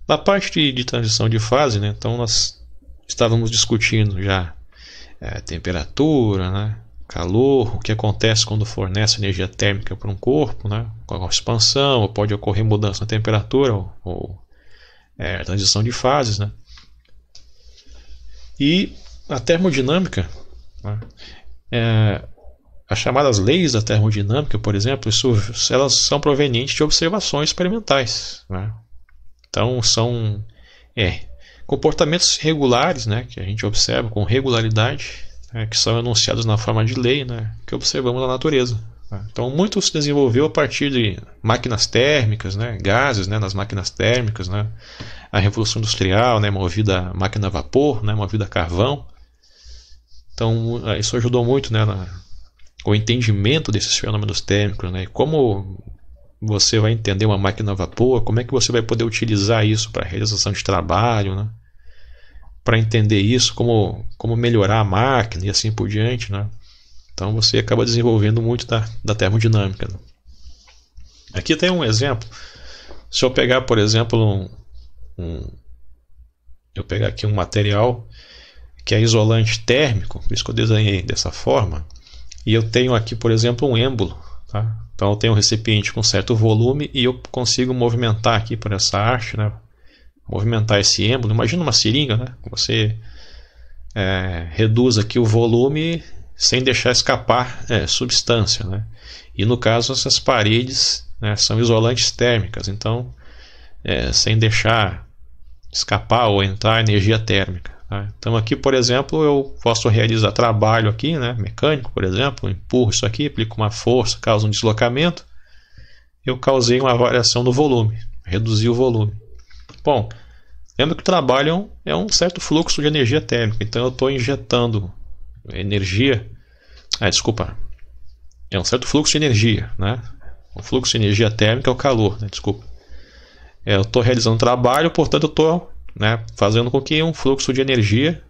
Na parte de transição de fase, né, então nós estávamos discutindo já temperatura, né, calor, o que acontece quando fornece energia térmica para um corpo, né, com a expansão, ou pode ocorrer mudança na temperatura, ou transição de fases, né. E a termodinâmica, né, as chamadas leis da termodinâmica, por exemplo, elas são provenientes de observações experimentais, né. Então são comportamentos regulares, né, que a gente observa com regularidade, né, que são enunciados na forma de lei, né, que observamos na natureza. Tá? Então muito se desenvolveu a partir de máquinas térmicas, né, gases, né, nas máquinas térmicas, né, a Revolução Industrial, né, movida a máquina a vapor, né, movida a carvão. Então isso ajudou muito, né, o entendimento desses fenômenos térmicos, né, como você vai entender uma máquina a vapor, como é que você vai poder utilizar isso para a realização de trabalho, né? Para entender isso, como melhorar a máquina e assim por diante, né? Então você acaba desenvolvendo muito da termodinâmica, né? Aqui tem um exemplo. Se eu pegar, por exemplo, eu pegar aqui um material que é isolante térmico, por isso que eu desenhei dessa forma, e eu tenho aqui, por exemplo, um êmbolo, tá? Então eu tenho um recipiente com certo volume e eu consigo movimentar aqui por essa haste, né? Movimentar esse êmbolo. Imagina uma seringa, né? Você reduz aqui o volume sem deixar escapar substância, né? E no caso essas paredes, né, são isolantes térmicas, então sem deixar escapar ou entrar energia térmica. Tá? Então aqui, por exemplo, eu posso realizar trabalho aqui, né, mecânico, por exemplo, empurro isso aqui, aplico uma força, causa um deslocamento, eu causei uma variação do volume, reduzi o volume. Bom, lembra que o trabalho é um certo fluxo de energia térmica, então eu estou injetando energia, é um certo fluxo de energia, né? O fluxo de energia térmica é o calor, né? Eu estou realizando trabalho, portanto eu estou, né, fazendo com que um fluxo de energia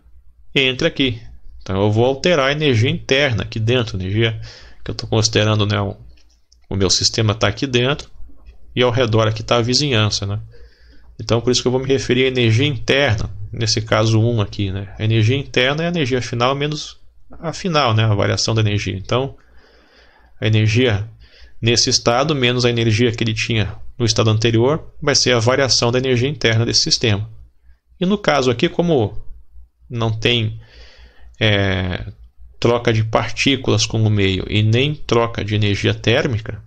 entre aqui. Então eu vou alterar a energia interna aqui dentro, energia que eu estou considerando, né, o meu sistema está aqui dentro e ao redor aqui está a vizinhança, né? Então por isso que eu vou me referir à energia interna, nesse caso 1 aqui, né? A energia interna é a energia final menos a final, né, a variação da energia. Então a energia nesse estado menos a energia que ele tinha no estado anterior vai ser a variação da energia interna desse sistema. E no caso aqui, como não tem troca de partículas com o meio e nem troca de energia térmica,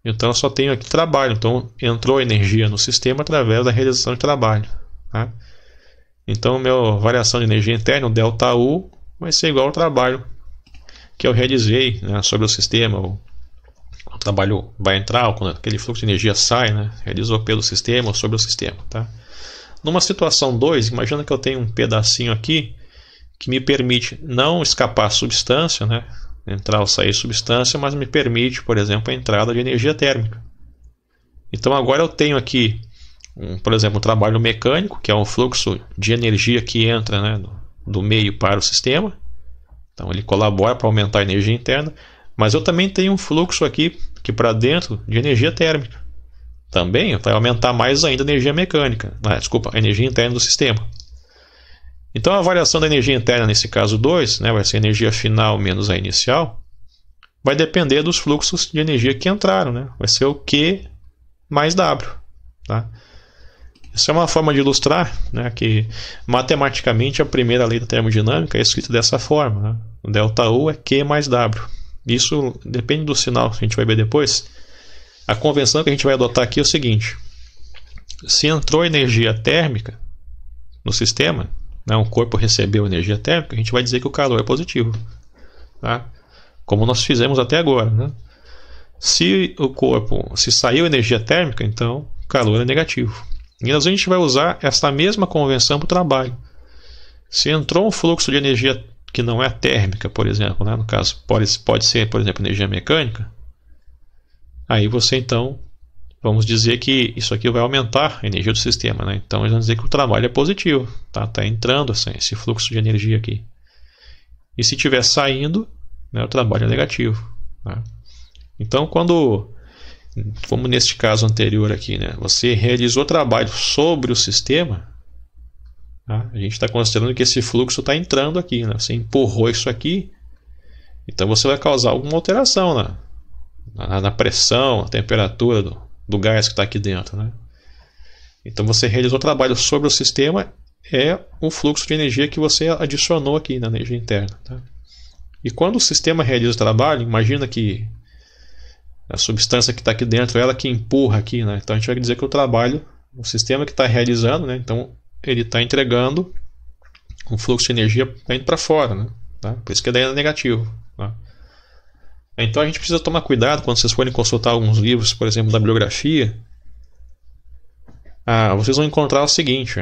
então eu só tenho aqui trabalho. Então entrou energia no sistema através da realização de trabalho. Tá? Então a minha variação de energia interna, o ΔU, vai ser igual ao trabalho que eu realizei, né, sobre o sistema. O trabalho vai entrar, ou quando aquele fluxo de energia sai, né, realizou pelo sistema ou sobre o sistema. Tá? Numa situação 2, imagina que eu tenho um pedacinho aqui que me permite não escapar substância, né, entrar ou sair substância, mas me permite, por exemplo, a entrada de energia térmica. Então agora eu tenho aqui, por exemplo, um trabalho mecânico, que é um fluxo de energia que entra, né, do meio para o sistema. Então ele colabora para aumentar a energia interna, mas eu também tenho um fluxo aqui para dentro de energia térmica. Também vai aumentar mais ainda a energia mecânica, a energia interna do sistema. Então a variação da energia interna nesse caso 2, né, vai ser a energia final menos a inicial, vai depender dos fluxos de energia que entraram, né? Vai ser o Q mais W. Tá? Isso é uma forma de ilustrar, né, que matematicamente a primeira lei da termodinâmica é escrita dessa forma. Né? O ΔU é Q mais W. Isso depende do sinal que a gente vai ver depois. A convenção que a gente vai adotar aqui é o seguinte: se entrou energia térmica no sistema, né, um corpo recebeu energia térmica, a gente vai dizer que o calor é positivo. Tá? Como nós fizemos até agora. Né? Se saiu energia térmica, então o calor é negativo. E a gente vai usar essa mesma convenção para o trabalho. Se entrou um fluxo de energia que não é térmica, por exemplo, né? No caso pode ser, por exemplo, energia mecânica, aí você então, vamos dizer que isso aqui vai aumentar a energia do sistema. Né? Então nós vamos dizer que o trabalho é positivo. Tá entrando assim, esse fluxo de energia aqui. E se estiver saindo, né, o trabalho é negativo. Tá? Então quando como neste caso anterior aqui, né? Você realizou trabalho sobre o sistema, tá? A gente está considerando que esse fluxo está entrando aqui, né? Você empurrou isso aqui, então você vai causar alguma alteração na pressão, na temperatura do gás que está aqui dentro, né? Então você realizou trabalho sobre o sistema, é o fluxo de energia que você adicionou aqui na energia interna, tá? E quando o sistema realiza o trabalho, imagina que a substância que está aqui dentro, ela que empurra aqui, né? Então a gente vai dizer que o trabalho, o sistema que está realizando, né? Então ele está entregando um fluxo de energia indo para fora, né? Tá? Por isso que daí é negativo, tá? Então a gente precisa tomar cuidado quando vocês forem consultar alguns livros, por exemplo, da bibliografia. Vocês vão encontrar o seguinte: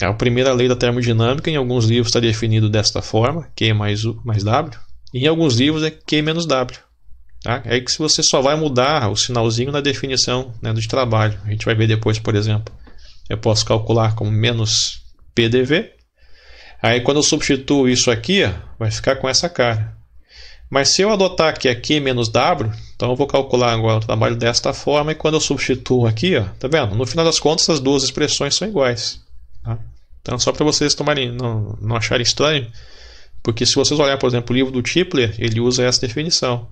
a primeira lei da termodinâmica em alguns livros está definido desta forma, Q mais U mais W, e em alguns livros é Q menos W. Tá? É que se você só vai mudar o sinalzinho na definição, né, de trabalho. A gente vai ver depois, por exemplo, eu posso calcular como menos PDV. Aí quando eu substituo isso aqui, vai ficar com essa cara. Mas se eu adotar aqui Q menos W, então eu vou calcular agora o trabalho desta forma, e quando eu substituo aqui, tá vendo? No final das contas, as duas expressões são iguais. Tá? Então, só para vocês tomarem, não acharem estranho, porque se vocês olharem, por exemplo, o livro do Tipler, ele usa essa definição.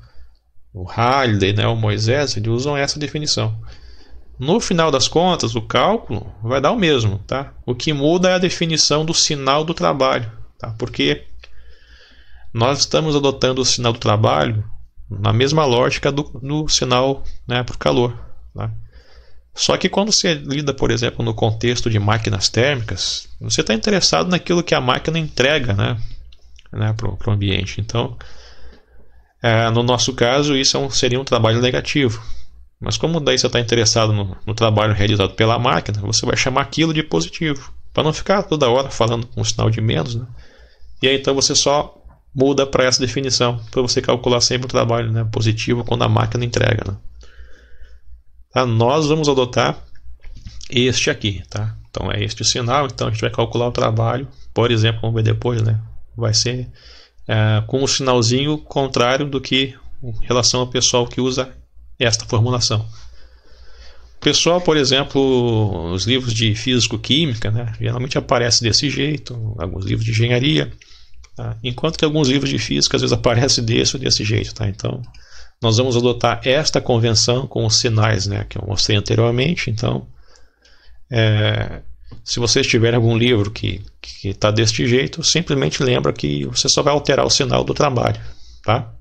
O Halliday, né, o Moisés, eles usam essa definição. No final das contas, o cálculo vai dar o mesmo. Tá? O que muda é a definição do sinal do trabalho. Tá? Porque nós estamos adotando o sinal do trabalho na mesma lógica do sinal, né, para o calor. Tá? Só que quando você lida, por exemplo, no contexto de máquinas térmicas, você está interessado naquilo que a máquina entrega, né, para o ambiente. Então, no nosso caso, isso seria um trabalho negativo. Mas como daí você está interessado no trabalho realizado pela máquina, você vai chamar aquilo de positivo, para não ficar toda hora falando com um sinal de menos, né? E aí então você só muda para essa definição, para você calcular sempre o trabalho, né, positivo quando a máquina entrega, né? Tá? Nós vamos adotar este aqui, tá? Então é este o sinal, então a gente vai calcular o trabalho, por exemplo, vamos ver depois, né? Vai ser com o sinalzinho contrário do que em relação ao pessoal que usa esta formulação. O pessoal, por exemplo, os livros de físico-química, né, geralmente aparece desse jeito, alguns livros de engenharia, tá? Enquanto que alguns livros de física às vezes aparece desse ou desse jeito, tá? Então nós vamos adotar esta convenção com os sinais, né, que eu mostrei anteriormente. Então se vocês tiverem algum livro que está deste jeito, simplesmente lembra que você só vai alterar o sinal do trabalho, tá?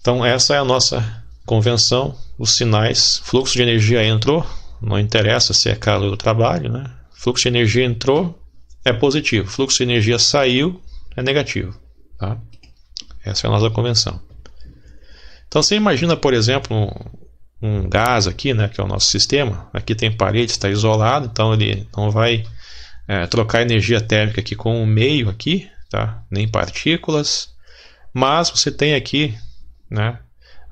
Então essa é a nossa convenção, os sinais. Fluxo de energia entrou, não interessa se é calor ou trabalho, né? Fluxo de energia entrou, é positivo. Fluxo de energia saiu, é negativo, tá? Essa é a nossa convenção. Então você imagina, por exemplo, um gás aqui, né, que é o nosso sistema. Aqui tem parede, está isolado, então ele não vai trocar energia térmica aqui com o meio aqui, tá? Nem partículas. Mas você tem aqui, né,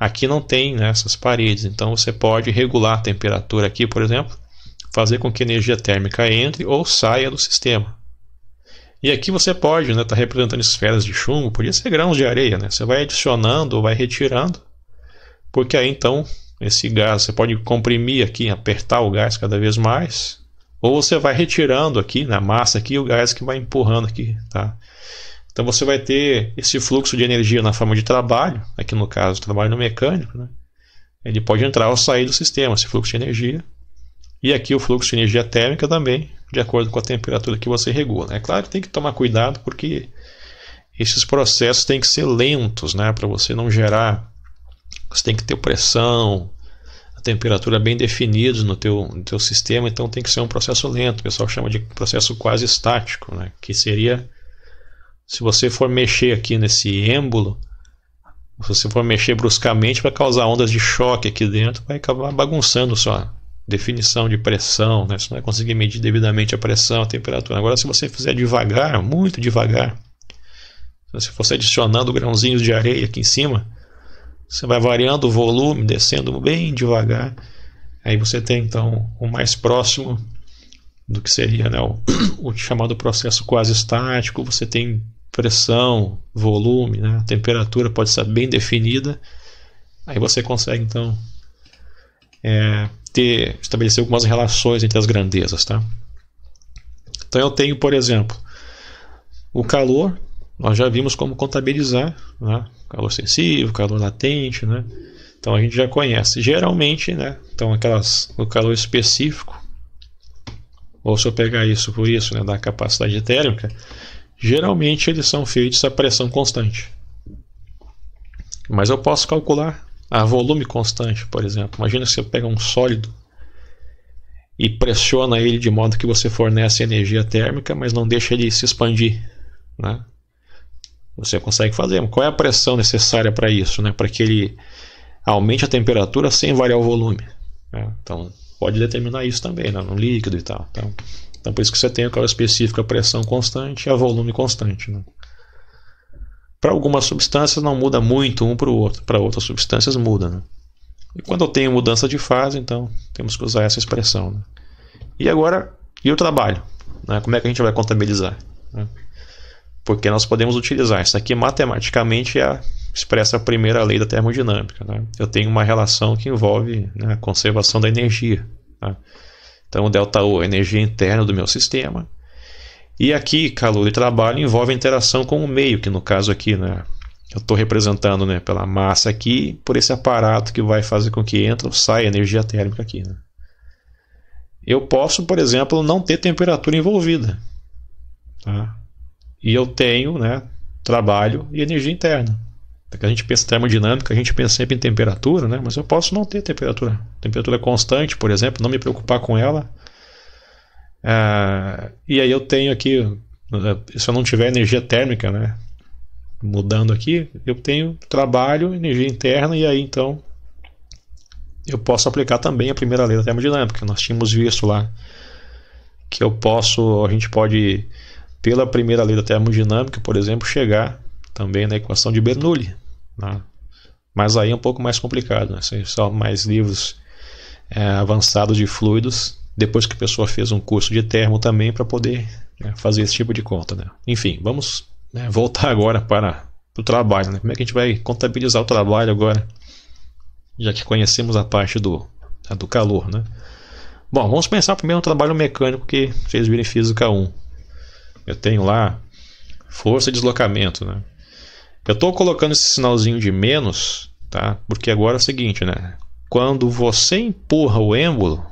aqui não tem, né, essas paredes, então você pode regular a temperatura aqui, por exemplo, fazer com que a energia térmica entre ou saia do sistema. E aqui você pode, né, tá representando esferas de chumbo, podia ser grãos de areia, né? Você vai adicionando ou vai retirando, porque aí então esse gás, você pode comprimir aqui, apertar o gás cada vez mais, ou você vai retirando aqui na massa aqui o gás que vai empurrando aqui, tá? Então você vai ter esse fluxo de energia na forma de trabalho, aqui no caso trabalho no mecânico, né? Ele pode entrar ou sair do sistema, esse fluxo de energia. E aqui o fluxo de energia térmica também, de acordo com a temperatura que você regula. É claro que tem que tomar cuidado, porque esses processos têm que ser lentos, né? Para você não gerar... Você tem que ter pressão, a temperatura bem definidos no teu sistema, então tem que ser um processo lento. O pessoal chama de processo quase estático, né? Que seria... Se você for mexer aqui nesse êmbolo, se você for mexer bruscamente, vai causar ondas de choque aqui dentro, vai acabar bagunçando sua definição de pressão, né? Você não vai conseguir medir devidamente a pressão, a temperatura. Agora, se você fizer devagar, muito devagar, se você fosse adicionando grãozinhos de areia aqui em cima, você vai variando o volume, descendo bem devagar. Aí você tem, então, o mais próximo do que seria, né, o chamado processo quase estático. Você tem pressão, volume, né? A temperatura pode estar bem definida. Aí você consegue então estabelecer algumas relações entre as grandezas, tá? Então eu tenho, por exemplo, o calor, nós já vimos como contabilizar, né? Calor sensível, calor latente, né? Então a gente já conhece. Geralmente, né? Então o calor específico, ou se eu pegar isso por isso, né, da capacidade térmica, geralmente eles são feitos a pressão constante. Mas eu posso calcular a volume constante, por exemplo. Imagina se eu pego um sólido e pressiona ele de modo que você fornece energia térmica, mas não deixa ele se expandir, né? Você consegue fazer. Qual é a pressão necessária para isso, né? Para que ele aumente a temperatura sem variar o volume, né? Então pode determinar isso também, né, no líquido e tal. Então por isso que você tem o calor específico, a pressão constante e a volume constante, né? Para algumas substâncias não muda muito um para o outro, para outras substâncias muda, né? E quando eu tenho mudança de fase, então temos que usar essa expressão, né? E agora, e o trabalho, né? Como é que a gente vai contabilizar, né? Porque nós podemos utilizar isso aqui matematicamente, expressa a primeira lei da termodinâmica, né? Eu tenho uma relação que envolve, né, a conservação da energia, tá? Então o ΔU é a energia interna do meu sistema. E aqui, calor e trabalho envolve a interação com o meio, que no caso aqui, né, eu estou representando, né, pela massa aqui, por esse aparato que vai fazer com que entre ou saia energia térmica aqui, né? Eu posso, por exemplo, não ter temperatura envolvida, tá? E eu tenho, né, trabalho e energia interna. Porque a gente pensa em termodinâmica, a gente pensa sempre em temperatura, né? Mas eu posso não ter temperatura. Temperatura constante, por exemplo, não me preocupar com ela. E aí eu tenho aqui, se eu não tiver energia térmica, né, mudando aqui, eu tenho trabalho, energia interna, e aí então eu posso aplicar também a primeira lei da termodinâmica. Nós tínhamos visto lá que a gente pode, pela primeira lei da termodinâmica, por exemplo, chegar também na equação de Bernoulli, né? Mas aí é um pouco mais complicado, né? São mais livros avançados de fluidos, depois que a pessoa fez um curso de termo também para poder, né, fazer esse tipo de conta, né? Enfim, vamos, né, voltar agora para o trabalho, né? Como é que a gente vai contabilizar o trabalho agora, já que conhecemos a parte do calor, né? Bom, vamos pensar primeiro no trabalho mecânico que vocês viram em Física 1. Eu tenho lá força e deslocamento, né? Eu estou colocando esse sinalzinho de menos, tá? Porque agora é o seguinte, né? Quando você empurra o êmbolo,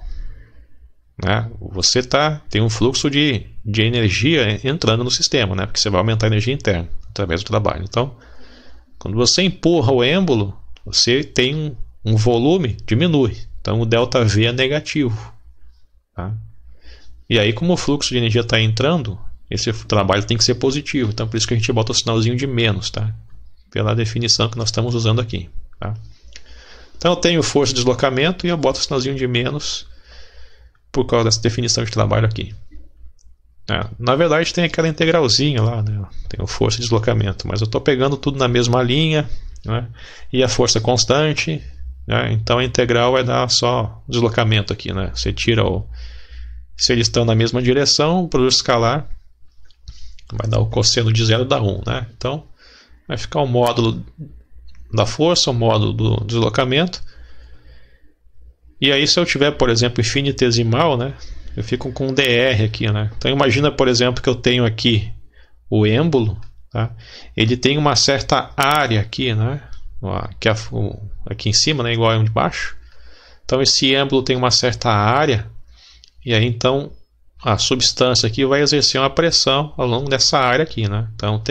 né, você tem um fluxo de energia entrando no sistema, né? Porque você vai aumentar a energia interna através do trabalho. Então, quando você empurra o êmbolo, você tem um volume, diminui. Então o ΔV é negativo, tá? E aí, como o fluxo de energia está entrando, esse trabalho tem que ser positivo. Então por isso que a gente bota o sinalzinho de menos, tá? Pela definição que nós estamos usando aqui, tá? Então eu tenho força de deslocamento e eu boto o sinalzinho de menos por causa dessa definição de trabalho aqui. Na verdade tem aquela integralzinha lá, né? Tem o força de deslocamento, mas eu estou pegando tudo na mesma linha, né? E a força constante, né? Então a integral vai dar só deslocamento aqui, né? Você tira se eles estão na mesma direção, o produto escalar vai dar o cosseno de 0 dá 1, né? Então vai ficar o módulo da força, o módulo do deslocamento. E aí, se eu tiver, por exemplo, infinitesimal, né, eu fico com um dr aqui, né? Então imagina, por exemplo, que eu tenho aqui o êmbolo, tá? Ele tem uma certa área aqui, né? Aqui em cima, né, igual a de baixo. Então esse êmbolo tem uma certa área, e aí então a substância aqui vai exercer uma pressão ao longo dessa área aqui, né? Então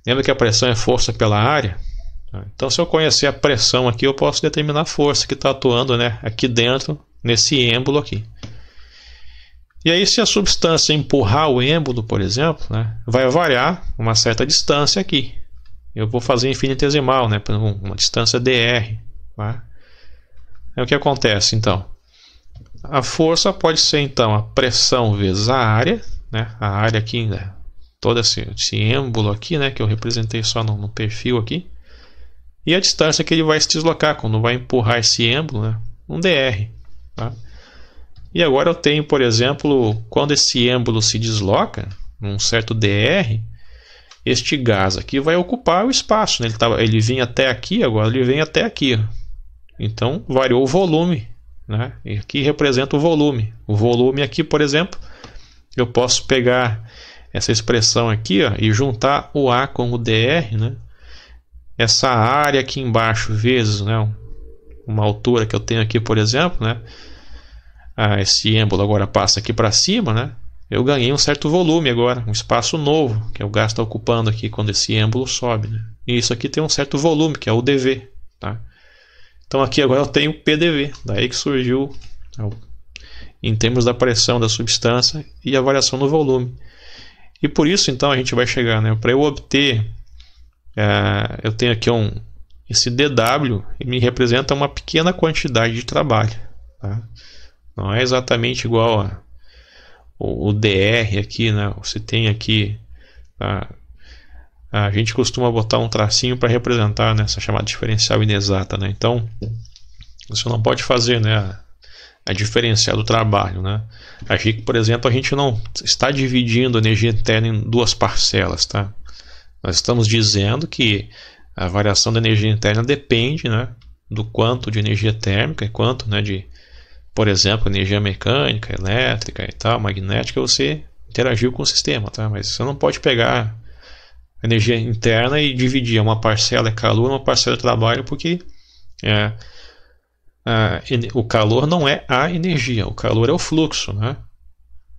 lembra que a pressão é força pela área? Então, se eu conhecer a pressão aqui, eu posso determinar a força que está atuando, né, aqui dentro, nesse êmbolo aqui. E aí, se a substância empurrar o êmbolo, por exemplo, né, vai variar uma certa distância aqui. Eu vou fazer infinitesimal, né, por uma distância dr. Tá? Aí o que acontece, então? A força pode ser, então, a pressão vezes a área, né, a área aqui, né, todo esse êmbolo aqui, né, que eu representei só no perfil aqui. E a distância que ele vai se deslocar quando vai empurrar esse êmbolo, né? Um dr. Tá? E agora eu tenho, por exemplo, quando esse êmbolo se desloca, num certo dr, este gás aqui vai ocupar o espaço, né? Ele vinha até aqui, agora ele vem até aqui. Então variou o volume, né? E aqui representa o volume. O volume aqui, por exemplo, eu posso pegar essa expressão aqui, ó, e juntar o A com o dr, né? Essa área aqui embaixo vezes, né, uma altura que eu tenho aqui, por exemplo, né? Esse êmbolo agora passa aqui para cima, né? Eu ganhei um certo volume agora, um espaço novo que o gás está ocupando aqui quando esse êmbolo sobe, né? E isso aqui tem um certo volume, que é o dV, tá? Então aqui agora eu tenho PDV, daí que surgiu, em termos da pressão da substância e a variação no volume. E por isso então a gente vai chegar, né? Para eu obter, eu tenho aqui esse dW, ele me representa uma pequena quantidade de trabalho, tá? Não é exatamente igual o dr aqui, né? Você tem aqui, a gente costuma botar um tracinho para representar, né, essa chamada diferencial inexata, né? Então você não pode fazer, né, a diferencial do trabalho, né? Aqui, por exemplo, a gente não está dividindo a energia interna em duas parcelas, tá? Nós estamos dizendo que a variação da energia interna depende, né, do quanto de energia térmica e quanto, né, de, por exemplo, energia mecânica, elétrica e tal, magnética, você interagiu com o sistema, tá? Mas você não pode pegar a energia interna e dividir. Uma parcela é calor, uma parcela é trabalho, porque o calor não é a energia, o calor é o fluxo, né?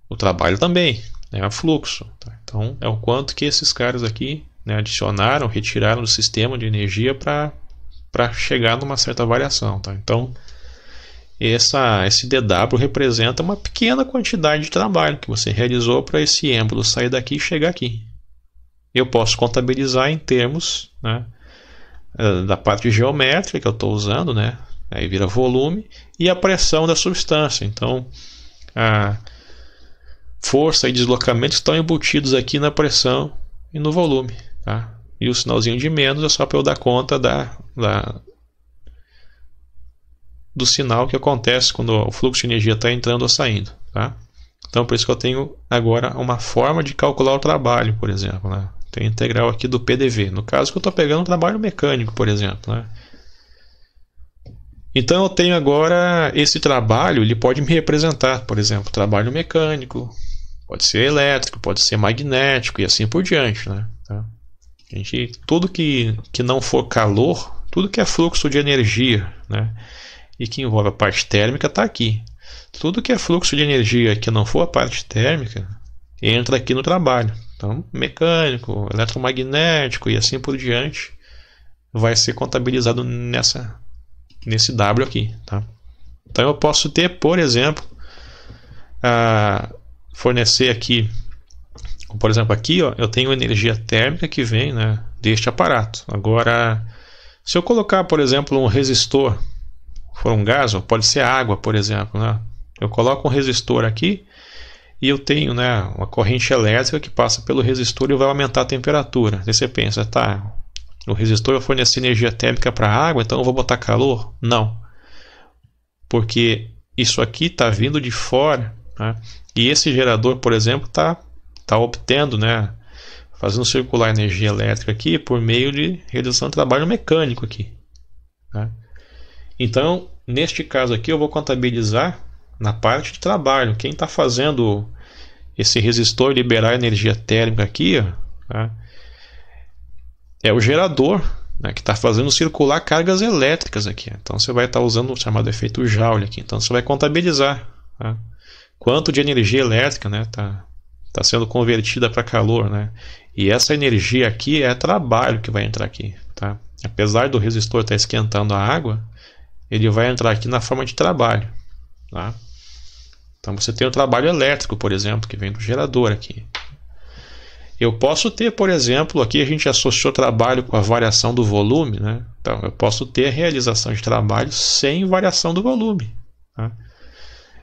O trabalho também é o fluxo, tá? Então é o quanto que esses caras aqui, né, adicionaram, retiraram do sistema de energia para chegar numa certa variação, tá? Então esse dW representa uma pequena quantidade de trabalho que você realizou para esse êmbolo sair daqui e chegar aqui. Eu posso contabilizar em termos, né, da parte geométrica que eu estou usando, né? Aí vira volume e a pressão da substância. Então a força e deslocamento estão embutidos aqui na pressão e no volume, tá? E o sinalzinho de menos é só para eu dar conta do sinal que acontece quando o fluxo de energia está entrando ou saindo, tá? Então por isso que eu tenho agora uma forma de calcular o trabalho, por exemplo, né? Tem a integral aqui do PDV, no caso que eu estou pegando um trabalho mecânico, por exemplo, né? Então eu tenho agora esse trabalho, ele pode me representar, por exemplo, trabalho mecânico, pode ser elétrico, pode ser magnético e assim por diante, né? Tá? Tudo que não for calor, tudo que é fluxo de energia, né, e que envolve a parte térmica está aqui. Tudo que é fluxo de energia que não for a parte térmica entra aqui no trabalho. Então mecânico, eletromagnético e assim por diante vai ser contabilizado nesse W aqui, tá? Então eu posso ter, por exemplo, fornecer aqui, por exemplo, aqui, ó, eu tenho energia térmica que vem, né, deste aparato. Agora, se eu colocar, por exemplo, um resistor, for um gás, ou pode ser água, por exemplo, né? Eu coloco um resistor aqui e eu tenho, né, uma corrente elétrica que passa pelo resistor e vai aumentar a temperatura. Aí você pensa, tá, o resistor vai fornecer energia térmica para a água, então eu vou botar calor? Não, porque isso aqui está vindo de fora, né? E esse gerador, por exemplo, está obtendo, né, fazendo circular energia elétrica aqui por meio de realização de trabalho mecânico aqui, né? Então, neste caso aqui, eu vou contabilizar na parte de trabalho. Quem está fazendo esse resistor liberar energia térmica aqui, ó, tá, é o gerador, né, que está fazendo circular cargas elétricas aqui. Então você vai estar usando o chamado efeito Joule aqui. Então você vai contabilizar, tá, quanto de energia elétrica, né, tá sendo convertida para calor, né? E essa energia aqui é trabalho que vai entrar aqui, tá? Apesar do resistor estar esquentando a água, ele vai entrar aqui na forma de trabalho, tá? Então você tem o trabalho elétrico, por exemplo, que vem do gerador aqui. Eu posso ter, por exemplo, aqui a gente associou trabalho com a variação do volume, né? Então eu posso ter a realização de trabalho sem variação do volume, tá?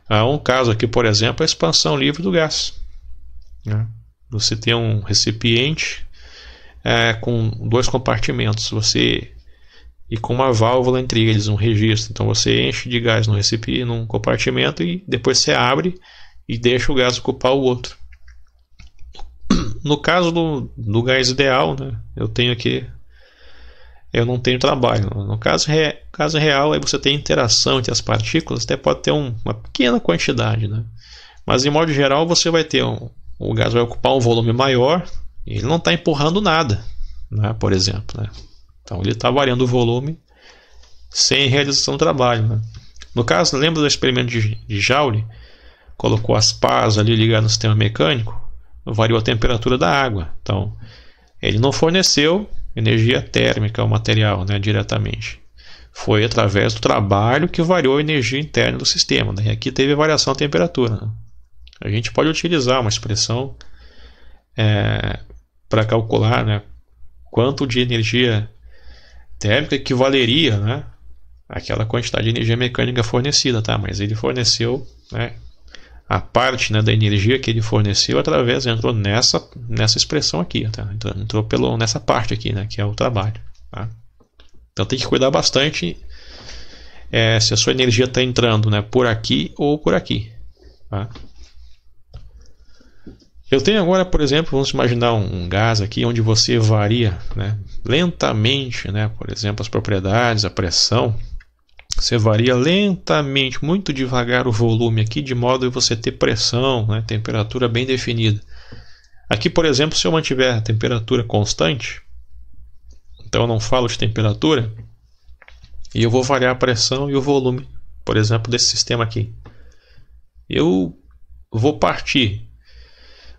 Há um caso aqui, por exemplo, a expansão livre do gás, né? Você tem um recipiente com dois compartimentos, e com uma válvula entre eles, um registro. Então você enche de gás no recipiente, num compartimento, e depois você abre e deixa o gás ocupar o outro. No caso do gás ideal, né, eu não tenho trabalho. No caso real, aí você tem interação entre as partículas, até pode ter uma pequena quantidade, né? Mas em modo geral você vai ter o gás vai ocupar um volume maior e ele não está empurrando nada, né, por exemplo, né? Então ele está variando o volume sem realização do trabalho, né? No caso, lembra do experimento de Joule? Colocou as pás ali ligadas no sistema mecânico, variou a temperatura da água. Então ele não forneceu energia térmica ao material, né, diretamente. Foi através do trabalho que variou a energia interna do sistema, né? E aqui teve variação da temperatura, né? A gente pode utilizar uma expressão para calcular, né, quanto de energia térmica equivaleria, né, àquela quantidade de energia mecânica fornecida, tá? Mas ele forneceu, né, a parte, né, da energia que ele forneceu entrou nessa expressão aqui, tá? Entrou nessa parte aqui, né, que é o trabalho, tá? Então tem que cuidar bastante se a sua energia está entrando, né, por aqui ou por aqui, tá? Eu tenho agora, por exemplo, vamos imaginar um gás aqui onde você varia, né, lentamente, né, por exemplo, as propriedades, a pressão. Você varia lentamente, muito devagar o volume aqui, de modo a você ter pressão, né, temperatura bem definida. Aqui, por exemplo, se eu mantiver a temperatura constante, então eu não falo de temperatura, e eu vou variar a pressão e o volume, por exemplo, desse sistema aqui. Eu vou partir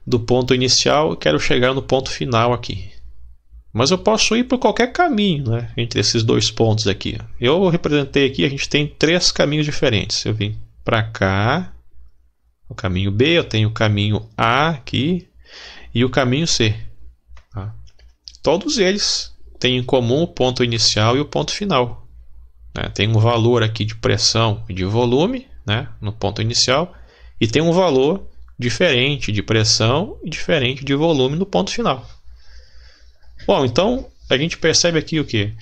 do ponto inicial e quero chegar no ponto final aqui. Mas eu posso ir por qualquer caminho, né, entre esses dois pontos aqui. Eu representei aqui, a gente tem 3 caminhos diferentes. Eu vim para cá, o caminho B, eu tenho o caminho A aqui e o caminho C. Tá? Todos eles têm em comum o ponto inicial e o ponto final. Né? Tem um valor aqui de pressão e de volume, né, no ponto inicial, e tem um valor diferente de pressão e diferente de volume no ponto final. Bom, então a gente percebe aqui o que?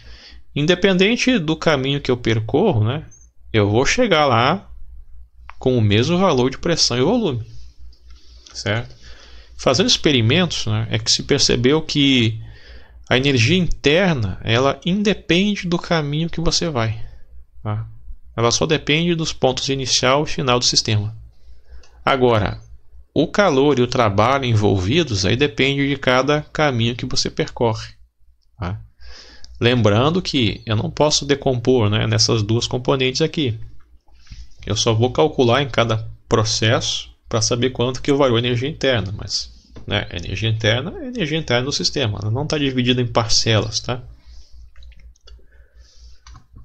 Independente do caminho que eu percorro, né, eu vou chegar lá com o mesmo valor de pressão e volume, certo? Fazendo experimentos, né, é que se percebeu que a energia interna ela independe do caminho que você vai, tá? Ela só depende dos pontos inicial e final do sistema. Agora, o calor e o trabalho envolvidos aí depende de cada caminho que você percorre, tá? Lembrando que eu não posso decompor, né, nessas duas componentes aqui. Eu só vou calcular em cada processo para saber quanto que variou a energia interna. Mas, né, a energia interna é a energia interna do sistema. Ela não está dividida em parcelas, tá?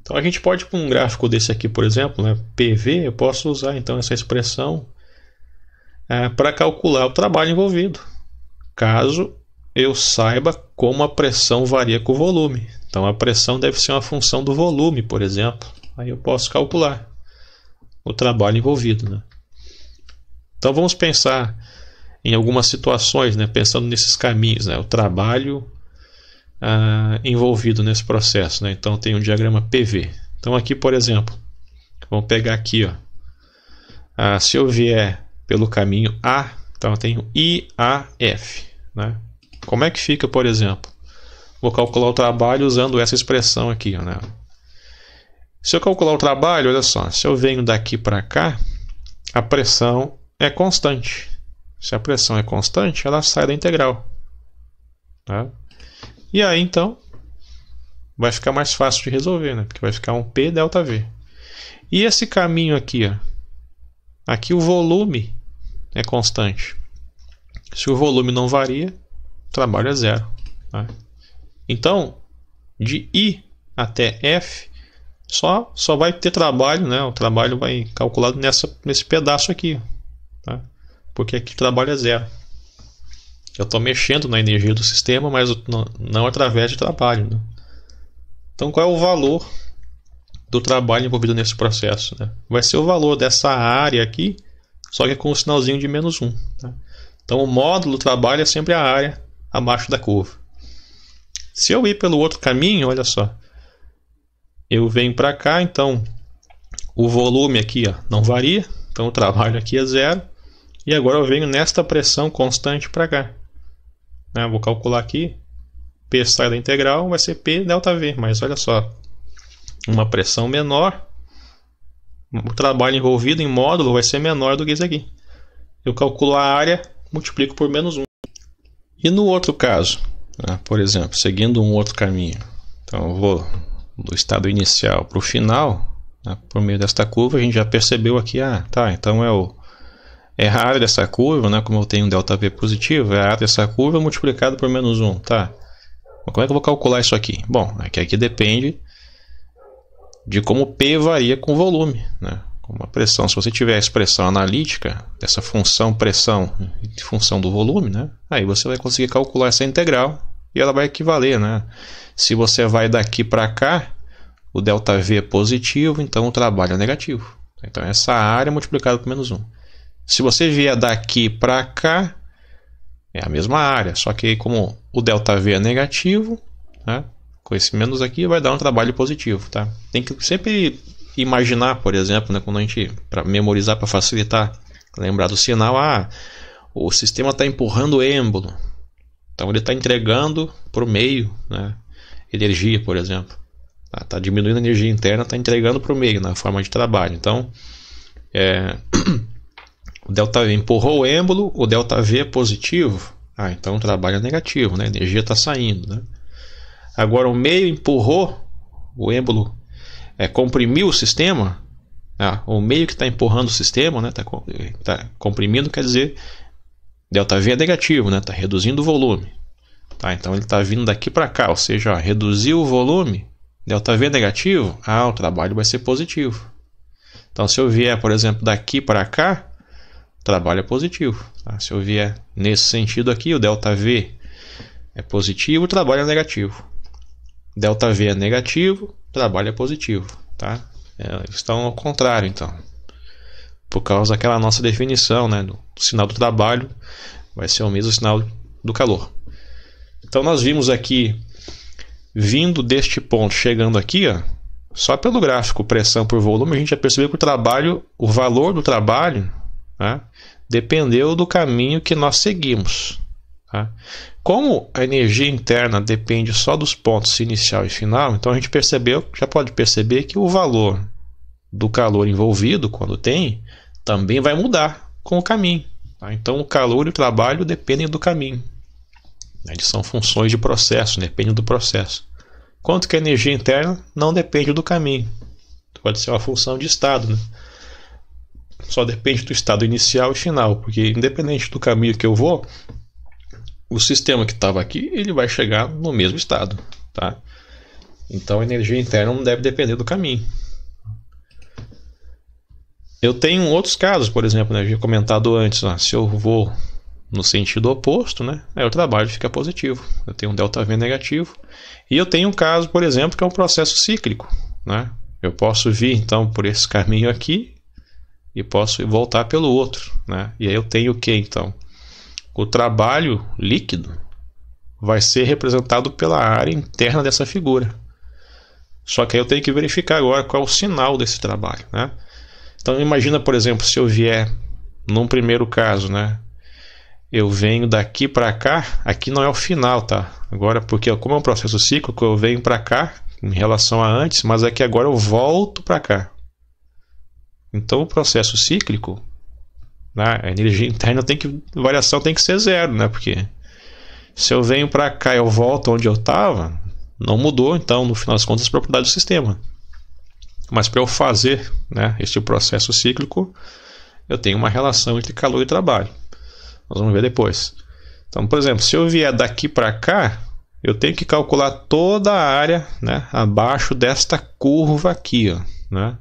Então a gente pode, com um gráfico desse aqui, por exemplo, né, PV, eu posso usar então essa expressão para calcular o trabalho envolvido, caso eu saiba como a pressão varia com o volume. Então a pressão deve ser uma função do volume, por exemplo. Aí eu posso calcular o trabalho envolvido, né? Então vamos pensar em algumas situações, né, pensando nesses caminhos, né, o trabalho envolvido nesse processo, né? Então tem um diagrama PV. Então aqui, por exemplo, vamos pegar aqui, ó, se eu vier pelo caminho A, então eu tenho IAF, né? Como é que fica, por exemplo? Vou calcular o trabalho usando essa expressão aqui, né? Se eu calcular o trabalho, olha só, se eu venho daqui para cá, a pressão é constante. Se a pressão é constante, ela sai da integral, tá? E aí, então, vai ficar mais fácil de resolver, né? Porque vai ficar um P delta V. E esse caminho aqui, ó, aqui o volume é constante. Se o volume não varia, o trabalho é zero, tá? Então, de I até F, só vai ter trabalho, né? O trabalho vai calculado nesse pedaço aqui, tá? Porque aqui o trabalho é zero. Eu estou mexendo na energia do sistema, mas não através de trabalho, né? Então, qual é o valor do trabalho envolvido nesse processo, né? Vai ser o valor dessa área aqui, só que com o sinalzinho de -1, tá? Então, o módulo do trabalho é sempre a área abaixo da curva. Se eu ir pelo outro caminho, olha só, eu venho para cá, então o volume aqui, ó, não varia, então o trabalho aqui é zero, e agora eu venho nesta pressão constante para cá. né? Vou calcular aqui, P sai da integral, vai ser P ΔV, mas olha só, uma pressão menor, o trabalho envolvido em módulo vai ser menor do que isso aqui. Eu calculo a área, multiplico por menos 1. E no outro caso, né, por exemplo, seguindo um outro caminho, então eu vou do estado inicial para o final, né, por meio desta curva, a gente já percebeu aqui, então é a área dessa curva, né, como eu tenho um ΔV positivo, é a área dessa curva multiplicado por menos 1, tá? Mas como é que eu vou calcular isso aqui? Bom, aqui depende de como P varia com o volume, né? Com a pressão. Se você tiver a expressão analítica dessa função pressão em função do volume, né? Aí você vai conseguir calcular essa integral e ela vai equivaler, né? Se você vai daqui para cá, o ΔV é positivo, então o trabalho é negativo. Então essa área multiplicada por menos 1. Se você vier daqui para cá, é a mesma área, só que como o ΔV é negativo, né? Com esse menos aqui vai dar um trabalho positivo, tá? Tem que sempre imaginar, por exemplo, né, quando a gente, para memorizar, para facilitar, lembrar do sinal, o sistema está empurrando o êmbolo, então ele está entregando para o meio, né, energia, por exemplo, está diminuindo a energia interna, está entregando para o meio na forma de trabalho. Então o ΔV empurrou o êmbolo, o ΔV é positivo, então o trabalho é negativo, né, a energia está saindo, né? Agora o meio empurrou o êmbolo, comprimiu o sistema, o meio que está empurrando o sistema, né, tá comprimindo, quer dizer, ΔV é negativo, né, está reduzindo o volume, tá? Então ele está vindo daqui para cá, ou seja, reduziu o volume, ΔV é negativo, o trabalho vai ser positivo. Então se eu vier, por exemplo, daqui para cá, o trabalho é positivo, tá? Se eu vier nesse sentido aqui, o ΔV é positivo, o trabalho é negativo. ΔV é negativo, trabalho é positivo, tá? Estão ao contrário, então, por causa daquela nossa definição, né, do sinal do trabalho vai ser o mesmo sinal do calor. Então nós vimos aqui, vindo deste ponto, chegando aqui, só pelo gráfico pressão por volume, a gente já percebeu que o valor do trabalho, né, dependeu do caminho que nós seguimos, tá? Como a energia interna depende só dos pontos inicial e final, então a gente já pode perceber que o valor do calor envolvido, quando tem, também vai mudar com o caminho, tá? Então o calor e o trabalho dependem do caminho. Eles são funções de processo, dependem do processo. Quanto que a energia interna não depende do caminho. Pode ser uma função de estado, né? Só depende do estado inicial e final, porque independente do caminho que eu vou, o sistema que estava aqui, ele vai chegar no mesmo estado, tá? Então a energia interna não deve depender do caminho. Eu tenho outros casos, por exemplo, né, eu havia comentado antes, se eu vou no sentido oposto, né, aí o trabalho fica positivo. Eu tenho um ΔV negativo. E eu tenho um caso, por exemplo, que é um processo cíclico, né? Eu posso vir então por esse caminho aqui e posso voltar pelo outro, né? E aí eu tenho o que então? O trabalho líquido vai ser representado pela área interna dessa figura. Só que aí eu tenho que verificar agora qual é o sinal desse trabalho, né? Então imagina, por exemplo, se eu vier num primeiro caso, né? Eu venho daqui para cá, aqui não é o final, tá? Agora, porque como é um processo cíclico, eu venho para cá em relação a antes, mas aqui agora eu volto para cá. Então o processo cíclico, a energia interna a variação tem que ser zero, né? Porque se eu venho para cá e eu volto onde eu estava, não mudou, então, no final das contas, as propriedades do sistema. Mas para eu fazer, né, esse processo cíclico, eu tenho uma relação entre calor e trabalho. Nós vamos ver depois. Então, por exemplo, se eu vier daqui para cá, eu tenho que calcular toda a área, né, abaixo desta curva aqui, né?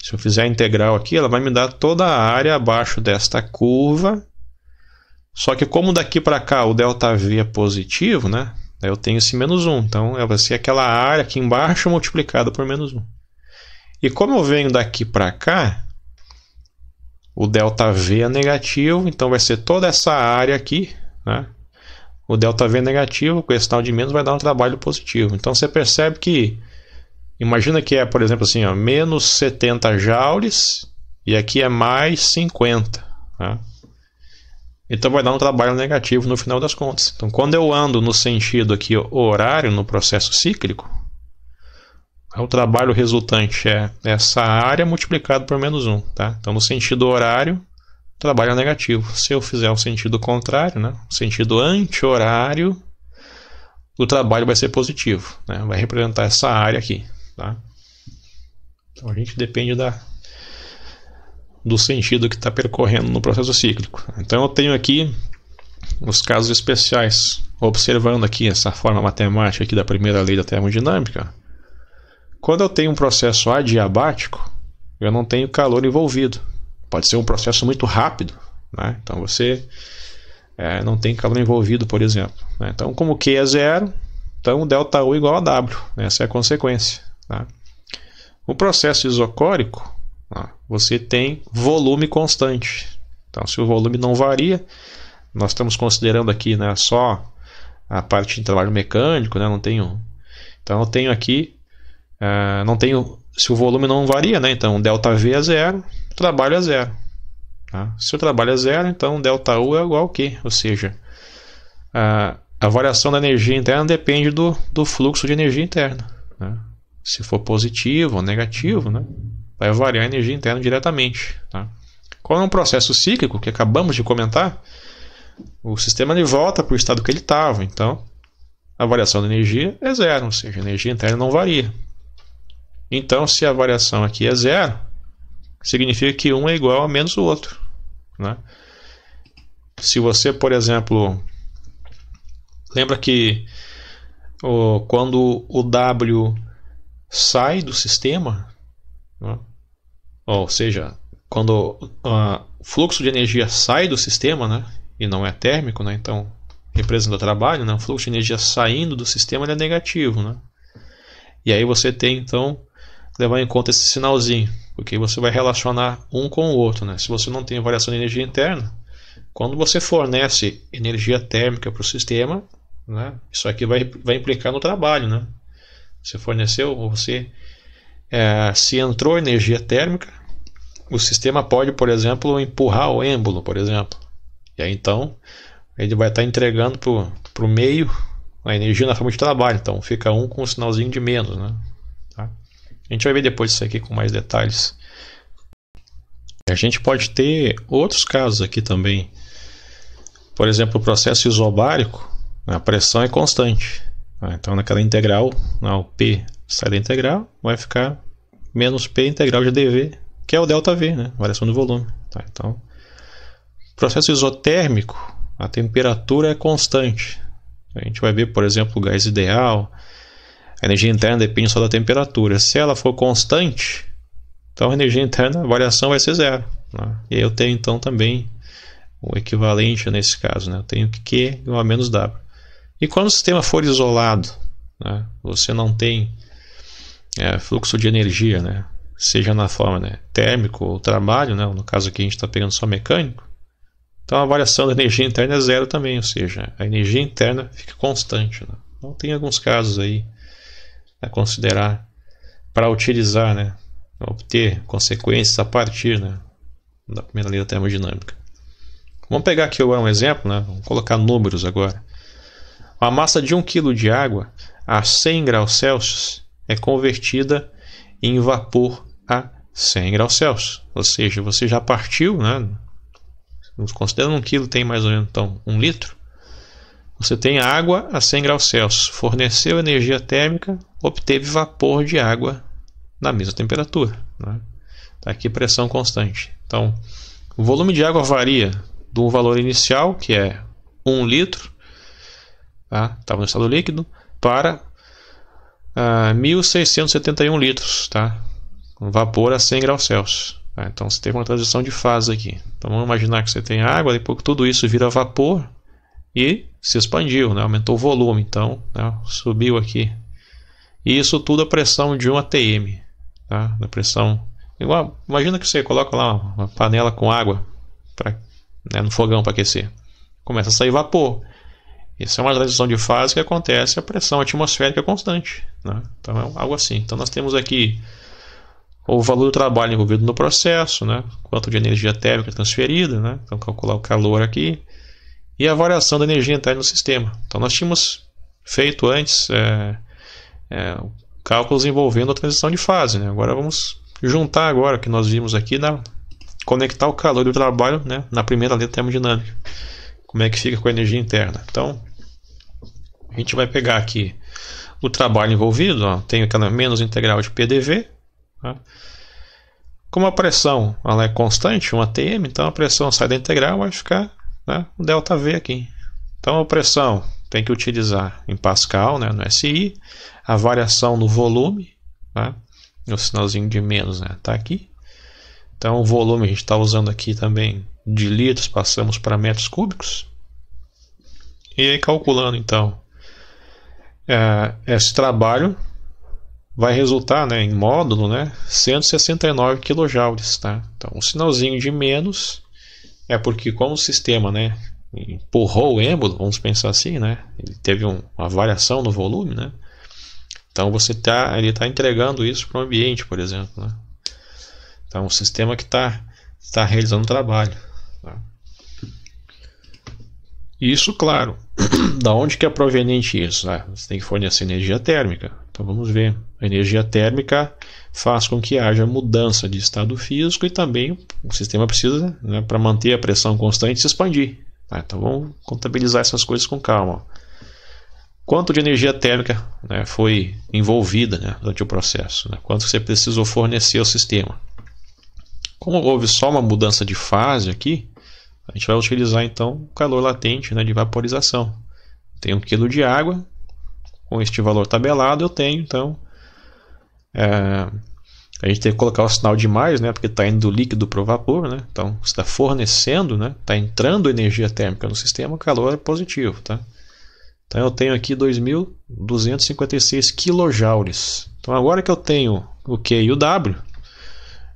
Se eu fizer a integral aqui, ela vai me dar toda a área abaixo desta curva. Só que como daqui para cá o ΔV é positivo, né? Eu tenho esse menos 1. Então vai ser aquela área aqui embaixo multiplicada por menos 1. E como eu venho daqui para cá, o ΔV é negativo. Então vai ser toda essa área aqui, né? O ΔV é negativo, com esse sinal de menos vai dar um trabalho positivo. Então você percebe que, imagina que é, por exemplo, assim, menos 70 joules e aqui é mais 50. Tá? então vai dar um trabalho negativo no final das contas. Então, quando eu ando no sentido aqui horário no processo cíclico, o trabalho resultante é essa área multiplicado por -1. Tá? Então, no sentido horário, o trabalho é negativo. Se eu fizer o sentido contrário, né, o sentido anti-horário, o trabalho vai ser positivo. Né? Vai representar essa área aqui. Tá? Então, a gente depende do sentido que está percorrendo no processo cíclico. Então, eu tenho aqui os casos especiais. Observando aqui essa forma matemática aqui da primeira lei da termodinâmica, quando eu tenho um processo adiabático, eu não tenho calor envolvido. Pode ser um processo muito rápido, né? Então você não tem calor envolvido, por exemplo. Né? Então, como Q é zero, então ΔU igual a W. Essa é a consequência. Tá? O processo isocórico, você tem volume constante. Então, se o volume não varia, nós estamos considerando aqui, né, só a parte de trabalho mecânico, né? Não tenho. Então, eu tenho aqui. Não tenho, se o volume não varia, né? Então ΔV é zero, o trabalho é zero. Tá? Se o trabalho é zero, então ΔU é igual a quê? Ou seja, a variação da energia interna depende do fluxo de energia interna. Né? Se for positivo ou negativo, né? Vai variar a energia interna diretamente. Tá? Quando é um processo cíclico, que acabamos de comentar, o sistema ele volta para o estado que ele estava. Então, a variação da energia é zero, ou seja, a energia interna não varia. Então, se a variação aqui é zero, significa que um é igual a menos o outro. Né? Se você, por exemplo, lembra que quando o W sai do sistema, né? Ou seja, quando o fluxo de energia sai do sistema, né? E não é térmico, né? Então representa o trabalho, né? O fluxo de energia saindo do sistema ele é negativo. Né? E aí você tem, então, levar em conta esse sinalzinho, porque você vai relacionar um com o outro. Né? Se você não tem variação de energia interna, quando você fornece energia térmica para o sistema, né, isso aqui vai implicar no trabalho. Né? Você forneceu, se entrou energia térmica, o sistema pode, por exemplo, empurrar o êmbolo, por exemplo. E aí, então, ele vai estar entregando para o meio a energia na forma de trabalho. Então, fica um com um sinalzinho de menos. Né? Tá? A gente vai ver depois isso aqui com mais detalhes. A gente pode ter outros casos aqui também. Por exemplo, o processo isobárico, a pressão é constante. Então, naquela integral, o P sai da integral, vai ficar menos P integral de dV, que é o ΔV, né? Variação do volume. Então, processo isotérmico, a temperatura é constante. A gente vai ver, por exemplo, o gás ideal. A energia interna depende só da temperatura. Se ela for constante, então a energia interna, a variação vai ser zero. Né? E aí eu tenho então também o equivalente nesse caso. Né? Eu tenho que Q igual a menos W. E quando o sistema for isolado, né? Você não tem fluxo de energia, né? Seja na forma, né, térmico ou trabalho, né? No caso aqui a gente está pegando só mecânico. Então a variação da energia interna é zero também, ou seja, a energia interna fica constante. Né? Então tem alguns casos aí a considerar para utilizar, né, obter consequências a partir, né, da primeira lei da termodinâmica. Vamos pegar aqui agora um exemplo, né, vamos colocar números agora. A massa de 1 kg de água a 100 graus Celsius é convertida em vapor a 100 graus Celsius. Ou seja, você já partiu, né, considerando 1 kg tem mais ou menos então 1 litro, você tem água a 100 graus Celsius, forneceu energia térmica, obteve vapor de água na mesma temperatura. Né? Tá aqui pressão constante. Então, o volume de água varia do valor inicial, que é 1 litro, tá? Estava no estado líquido, para 1.671 litros, tá? Vapor a 100 graus Celsius. Tá? Então você teve uma transição de fase aqui. Então vamos imaginar que você tem água, depois tudo isso vira vapor e se expandiu, né? Aumentou o volume, então, né, subiu aqui. E isso tudo a pressão de 1 atm. Tá? A pressão, igual, imagina que você coloca lá uma panela com água né, no fogão para aquecer. Começa a sair vapor. Isso é uma transição de fase que acontece a pressão atmosférica constante. Né? Então é algo assim. Então nós temos aqui o valor do trabalho envolvido no processo, né? Quanto de energia térmica transferida, né? Então calcular o calor aqui, e a variação da energia interna no sistema. Então nós tínhamos feito antes cálculos envolvendo a transição de fase, né? Agora vamos juntar agora o que nós vimos aqui, conectar o calor do trabalho, né, na primeira lei da termodinâmica. Como é que fica com a energia interna? Então a gente vai pegar aqui o trabalho envolvido, ó, tem aquela menos integral de PDV, tá? Como a pressão ela é constante, 1 atm, então a pressão sai da integral, vai ficar, né, o ΔV aqui. Então a pressão tem que utilizar em Pascal, né, no SI, a variação no volume, tá? O sinalzinho de menos, né, tá aqui. Então o volume a gente está usando aqui também de litros, passamos para metros cúbicos. E aí calculando então esse trabalho vai resultar, né, em módulo, né, 169 kJ, tá? Então o sinalzinho de menos é porque como o sistema, né, empurrou o êmbolo, vamos pensar assim, né, ele teve uma variação no volume, né? Então ele está entregando isso para o ambiente, por exemplo, né? Então o sistema que está realizando o trabalho, tá? Isso, claro, da onde que é proveniente isso? Você tem que fornecer energia térmica. Então vamos ver. A energia térmica faz com que haja mudança de estado físico e também o sistema precisa, né, para manter a pressão constante, se expandir. Tá? Então vamos contabilizar essas coisas com calma. Quanto de energia térmica, né, foi envolvida, né, durante o processo? Né? Quanto você precisou fornecer ao sistema? Como houve só uma mudança de fase aqui, a gente vai utilizar então o calor latente, né, de vaporização. Tem 1 kg de água, com este valor tabelado eu tenho então, a gente tem que colocar o sinal de mais, né, porque está indo do líquido para o vapor, né? Então você está fornecendo, né, está entrando energia térmica no sistema, o calor é positivo, tá? Então eu tenho aqui 2.256 kJ. Então agora que eu tenho o Q e o W,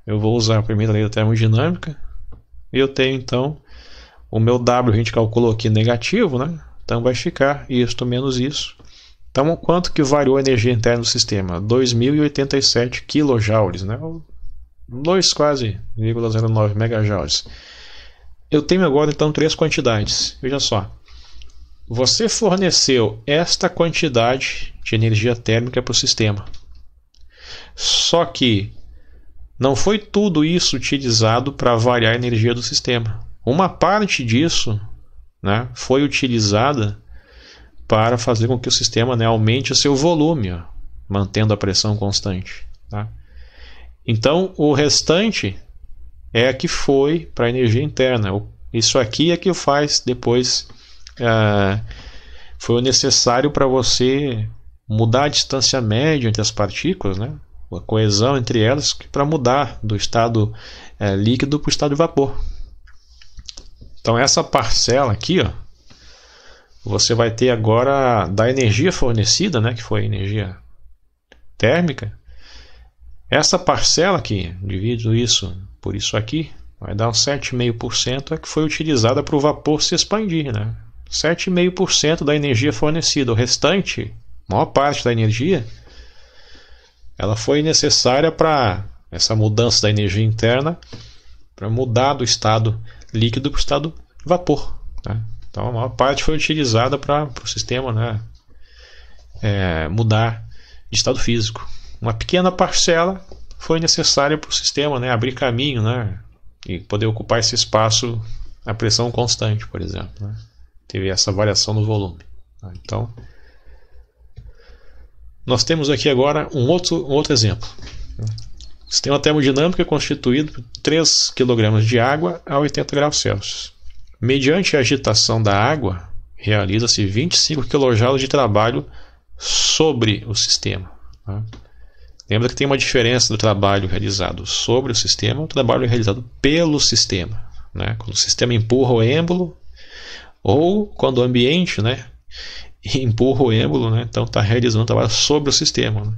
eu vou usar a primeira lei da termodinâmica e eu tenho então o meu W, a gente calculou aqui negativo, né? Então vai ficar isto menos isso. Então quanto que variou a energia interna do sistema? 2.087 kJ, né? 2 quase 0,09 MJ. Eu tenho agora então 3 quantidades. Veja só. Você forneceu esta quantidade de energia térmica para o sistema. Só que não foi tudo isso utilizado para variar a energia do sistema. Uma parte disso, né, foi utilizada para fazer com que o sistema, né, aumente o seu volume, ó, mantendo a pressão constante. Tá? Então, o restante é que foi para a energia interna. Isso aqui é que faz depois... foi o necessário para você mudar a distância média entre as partículas, né? A coesão entre elas, para mudar do estado líquido para o estado de vapor. Então essa parcela aqui, ó, você vai ter agora da energia fornecida, né, que foi a energia térmica. Essa parcela aqui, divido isso por isso aqui, vai dar uns 7,5%, é que foi utilizada para o vapor se expandir, né? 7,5% da energia fornecida. O restante, a maior parte da energia, ela foi necessária para essa mudança da energia interna, para mudar do estado líquido para o estado vapor. Tá? Então a maior parte foi utilizada para o sistema, né, mudar de estado físico. Uma pequena parcela foi necessária para o sistema, né, abrir caminho, né, e poder ocupar esse espaço a pressão constante, por exemplo. Né? Teve essa variação no volume. Tá? Então, nós temos aqui agora um outro exemplo. O sistema termodinâmico é constituído por 3 kg de água a 80 graus Celsius. Mediante a agitação da água, realiza-se 25 kJ de trabalho sobre o sistema. Tá? Lembra que tem uma diferença do trabalho realizado sobre o sistema e o trabalho realizado pelo sistema. Né? Quando o sistema empurra o êmbolo, ou quando o ambiente, né, empurra o êmbolo, né, então está realizando trabalho sobre o sistema. Né?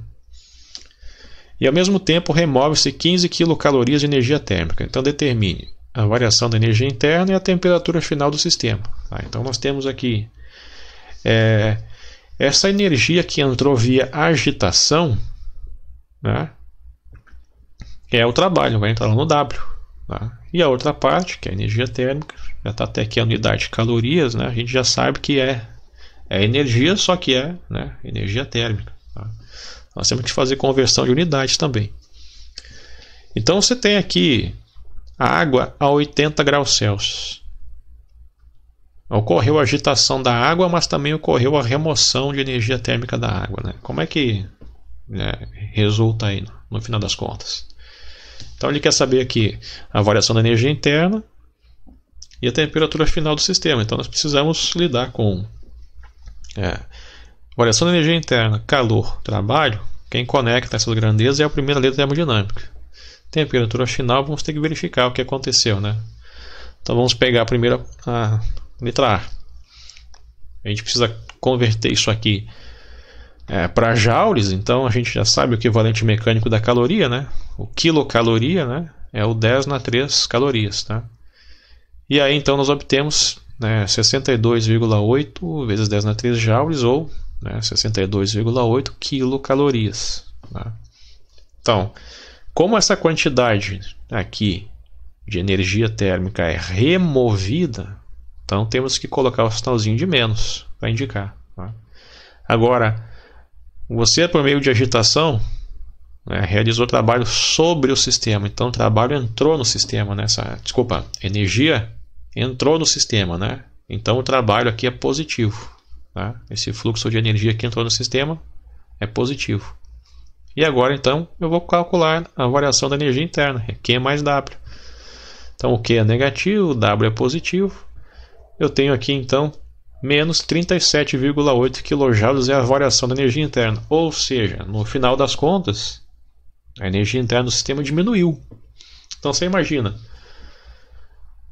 E ao mesmo tempo remove-se 15 kcal de energia térmica. Então determine a variação da energia interna e a temperatura final do sistema. Tá? Então nós temos aqui essa energia que entrou via agitação, né, é o trabalho, vai entrar lá no W. Tá? E a outra parte, que é a energia térmica, já está até aqui a unidade de calorias, né? A gente já sabe que é energia, só que é, né, energia térmica. Tá? Nós temos que fazer conversão de unidades também. Então você tem aqui a água a 80 graus Celsius. Ocorreu a agitação da água, mas também ocorreu a remoção de energia térmica da água, né? Como é que, né, resulta aí no final das contas? Então ele quer saber aqui a variação da energia interna e a temperatura final do sistema. Então nós precisamos lidar com variação da energia interna, calor, trabalho. Quem conecta essas grandezas é a primeira lei da termodinâmica. Temperatura final, vamos ter que verificar o que aconteceu, né? Então vamos pegar primeiro a letra A. A gente precisa converter isso aqui para joules. Então a gente já sabe o equivalente mecânico da caloria, né? O quilocaloria, né, é o 10 na 3 calorias, tá? E aí então nós obtemos, né, 62,8 vezes 10 na 3 joules, ou, né, 62,8 quilocalorias, tá? Então, como essa quantidade aqui de energia térmica é removida, então temos que colocar o sinalzinho de menos para indicar, tá? Agora, você por meio de agitação, né, realizou trabalho sobre o sistema. Então o trabalho entrou no sistema, né? Energia entrou no sistema, né? Então o trabalho aqui é positivo, tá? Esse fluxo de energia que entrou no sistema é positivo. E agora então eu vou calcular a variação da energia interna, Q mais W. Então o Q é negativo, o W é positivo. Eu tenho aqui então menos 37,8 kJ é a variação da energia interna. Ou seja, no final das contas, a energia interna do sistema diminuiu. Então você imagina,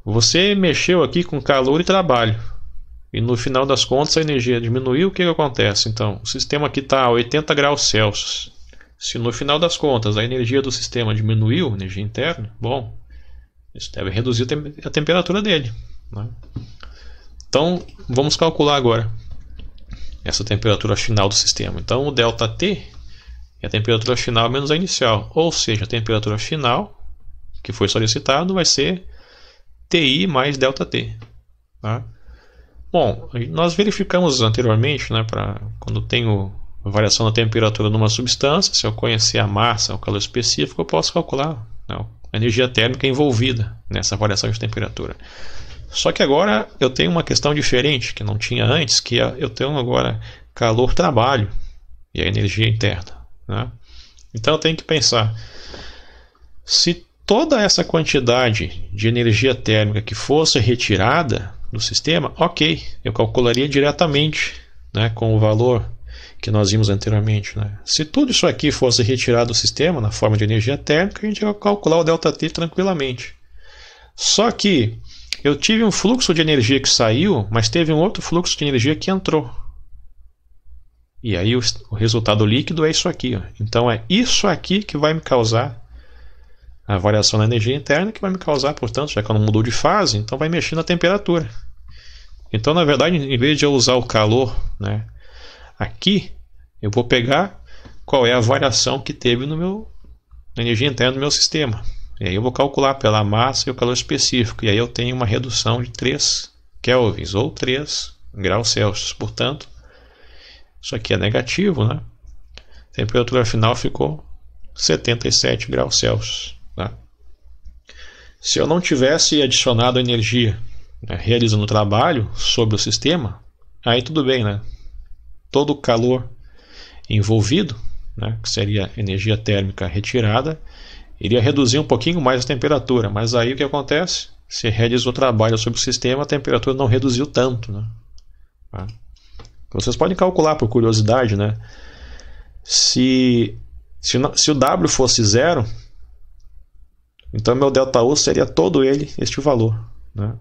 você mexeu aqui com calor e trabalho, e no final das contas a energia diminuiu. O que acontece? Então o sistema aqui está a 80 graus Celsius. Se no final das contas a energia do sistema diminuiu, energia interna, bom, isso deve reduzir a temperatura dele, né? Então vamos calcular agora essa temperatura final do sistema. Então o ΔT é a temperatura final menos a inicial, ou seja, a temperatura final que foi solicitado vai ser TI mais ΔT, tá? Bom, nós verificamos anteriormente, né, quando tenho variação da temperatura numa substância, se eu conhecer a massa, o calor específico, eu posso calcular, né, a energia térmica envolvida nessa variação de temperatura. Só que agora eu tenho uma questão diferente que não tinha antes, que eu tenho agora calor-trabalho e a energia interna, né? Então eu tenho que pensar, se toda essa quantidade de energia térmica que fosse retirada do sistema, ok, eu calcularia diretamente, né, com o valor que nós vimos anteriormente, né? Se tudo isso aqui fosse retirado do sistema na forma de energia térmica, a gente ia calcular o ΔT tranquilamente. Só que eu tive um fluxo de energia que saiu, mas teve um outro fluxo de energia que entrou. E aí o resultado líquido é isso aqui, ó. Então é isso aqui que vai me causar a variação da energia interna, que vai me causar, portanto, já que ela não mudou de fase, então vai mexer na temperatura. Então, na verdade, em vez de eu usar o calor, né, aqui, eu vou pegar qual é a variação que teve na energia interna do meu sistema. E aí eu vou calcular pela massa e o calor específico. E aí eu tenho uma redução de 3 kelvins ou 3 graus Celsius. Portanto, isso aqui é negativo, né? A temperatura final ficou 77 graus Celsius, tá? Se eu não tivesse adicionado energia, né, realizando o trabalho sobre o sistema, aí tudo bem, né? Todo o calor envolvido, né, que seria energia térmica retirada, iria reduzir um pouquinho mais a temperatura. Mas aí o que acontece? Se realizou o trabalho sobre o sistema, a temperatura não reduziu tanto, né? Tá? Vocês podem calcular por curiosidade, né? Se o W fosse 0, então meu ΔU seria todo ele este valor, né?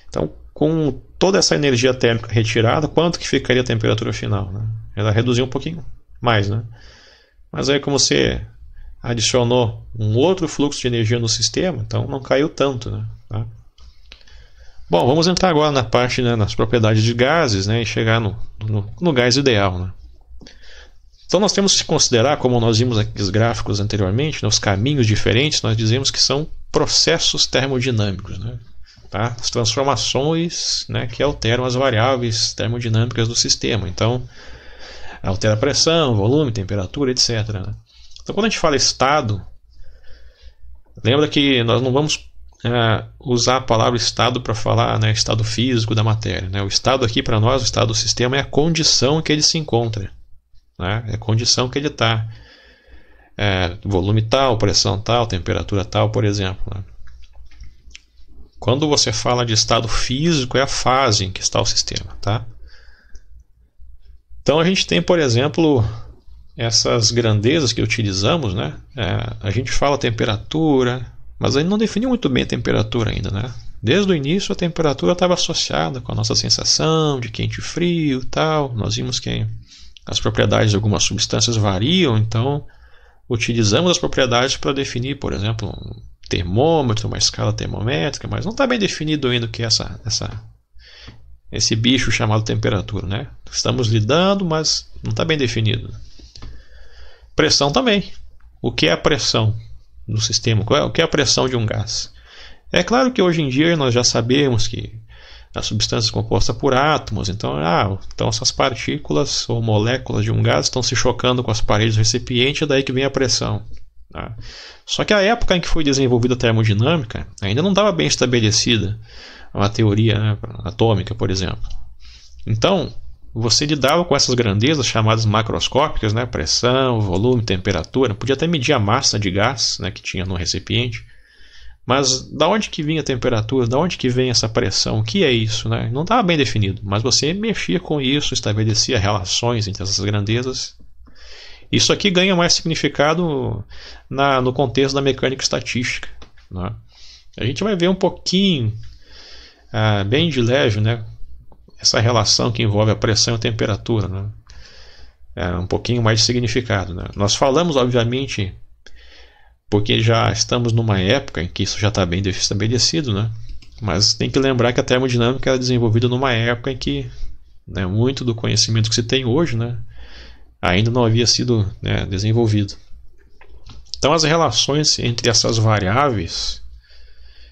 Então, com toda essa energia térmica retirada, quanto que ficaria a temperatura final, né? Ela reduziu um pouquinho mais, né? Mas aí como você adicionou um outro fluxo de energia no sistema, então não caiu tanto, né? Tá? Bom, vamos entrar agora na parte, né, nas propriedades de gases, né, e chegar no gás ideal, né? Então nós temos que considerar, como nós vimos aqui os gráficos anteriormente, né, os caminhos diferentes, nós dizemos que são processos termodinâmicos, né? tá? As transformações, né, que alteram as variáveis termodinâmicas do sistema. Então, altera a pressão, volume, temperatura, etc. Né? Então, quando a gente fala estado, lembra que nós não vamos usar a palavra estado para falar, né, estado físico da matéria. Né? O estado aqui para nós, o estado do sistema, é a condição em que ele se encontra. Né? É a condição que ele está. Volume tal, pressão tal, temperatura tal, por exemplo. Né? Quando você fala de estado físico, é a fase em que está o sistema. Tá? Então a gente tem, por exemplo, essas grandezas que utilizamos. Né? A gente fala temperatura, mas a gente não definiu muito bem a temperatura ainda. Né? Desde o início a temperatura estava associada com a nossa sensação de quente e frio. Tal. Nós vimos que as propriedades de algumas substâncias variam, então utilizamos as propriedades para definir, por exemplo, um termômetro, uma escala termométrica, mas não está bem definido ainda o que é esse bicho chamado temperatura. Né? Estamos lidando, mas não está bem definido. Pressão também. O que é a pressão do sistema? O que é a pressão de um gás? É claro que hoje em dia nós já sabemos que a substância é composta por átomos, então essas partículas ou moléculas de um gás estão se chocando com as paredes do recipiente, é daí que vem a pressão. Tá? Só que a época em que foi desenvolvida a termodinâmica ainda não estava bem estabelecida uma teoria, né, atômica, por exemplo. Então, você lidava com essas grandezas chamadas macroscópicas, né, pressão, volume, temperatura, podia até medir a massa de gás, né, que tinha no recipiente. Mas da onde que vinha a temperatura? Da onde que vem essa pressão? O que é isso? Né? Não estava bem definido, mas você mexia com isso, estabelecia relações entre essas grandezas. Isso aqui ganha mais significado no contexto da mecânica estatística. Né? A gente vai ver um pouquinho, bem de leve, né, essa relação que envolve a pressão e a temperatura. Né? Um pouquinho mais de significado. Né? Nós falamos, obviamente, porque já estamos numa época em que isso já está bem estabelecido, né? Mas tem que lembrar que a termodinâmica era desenvolvida numa época em que, né, muito do conhecimento que se tem hoje, né, ainda não havia sido, né, desenvolvido. Então as relações entre essas variáveis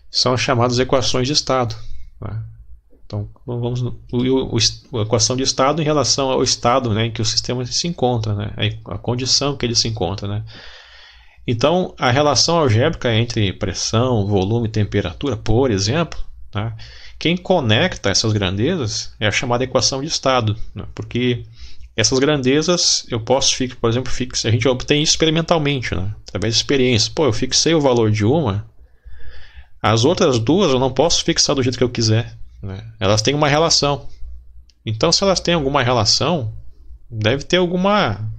são chamadas equações de estado. Né? Então vamos a equação de estado em relação ao estado, né, em que o sistema se encontra, né? A condição que ele se encontra. Né? Então, a relação algébrica entre pressão, volume e temperatura, por exemplo, tá? Quem conecta essas grandezas é a chamada equação de estado. Né? Porque essas grandezas, eu posso, por exemplo, a gente obtém isso experimentalmente, né? Através de experiência. Eu fixei o valor de uma, as outras duas eu não posso fixar do jeito que eu quiser. Né? Elas têm uma relação. Então, se elas têm alguma relação, deve ter alguma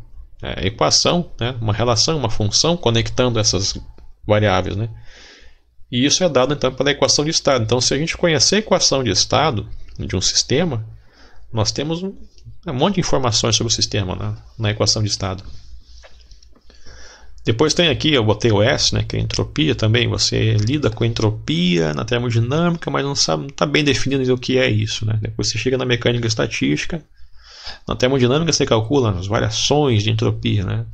equação, né? Uma relação, uma função conectando essas variáveis. Né? E isso é dado então pela equação de estado. Então, se a gente conhecer a equação de estado de um sistema, nós temos um monte de informações sobre o sistema, né, na equação de estado. Depois tem aqui, eu botei o S, né, que é a entropia também. Você lida com entropia na termodinâmica, mas não está bem definido o que é isso. Né? Depois você chega na mecânica estatística. Na termodinâmica você calcula as variações de entropia. Né?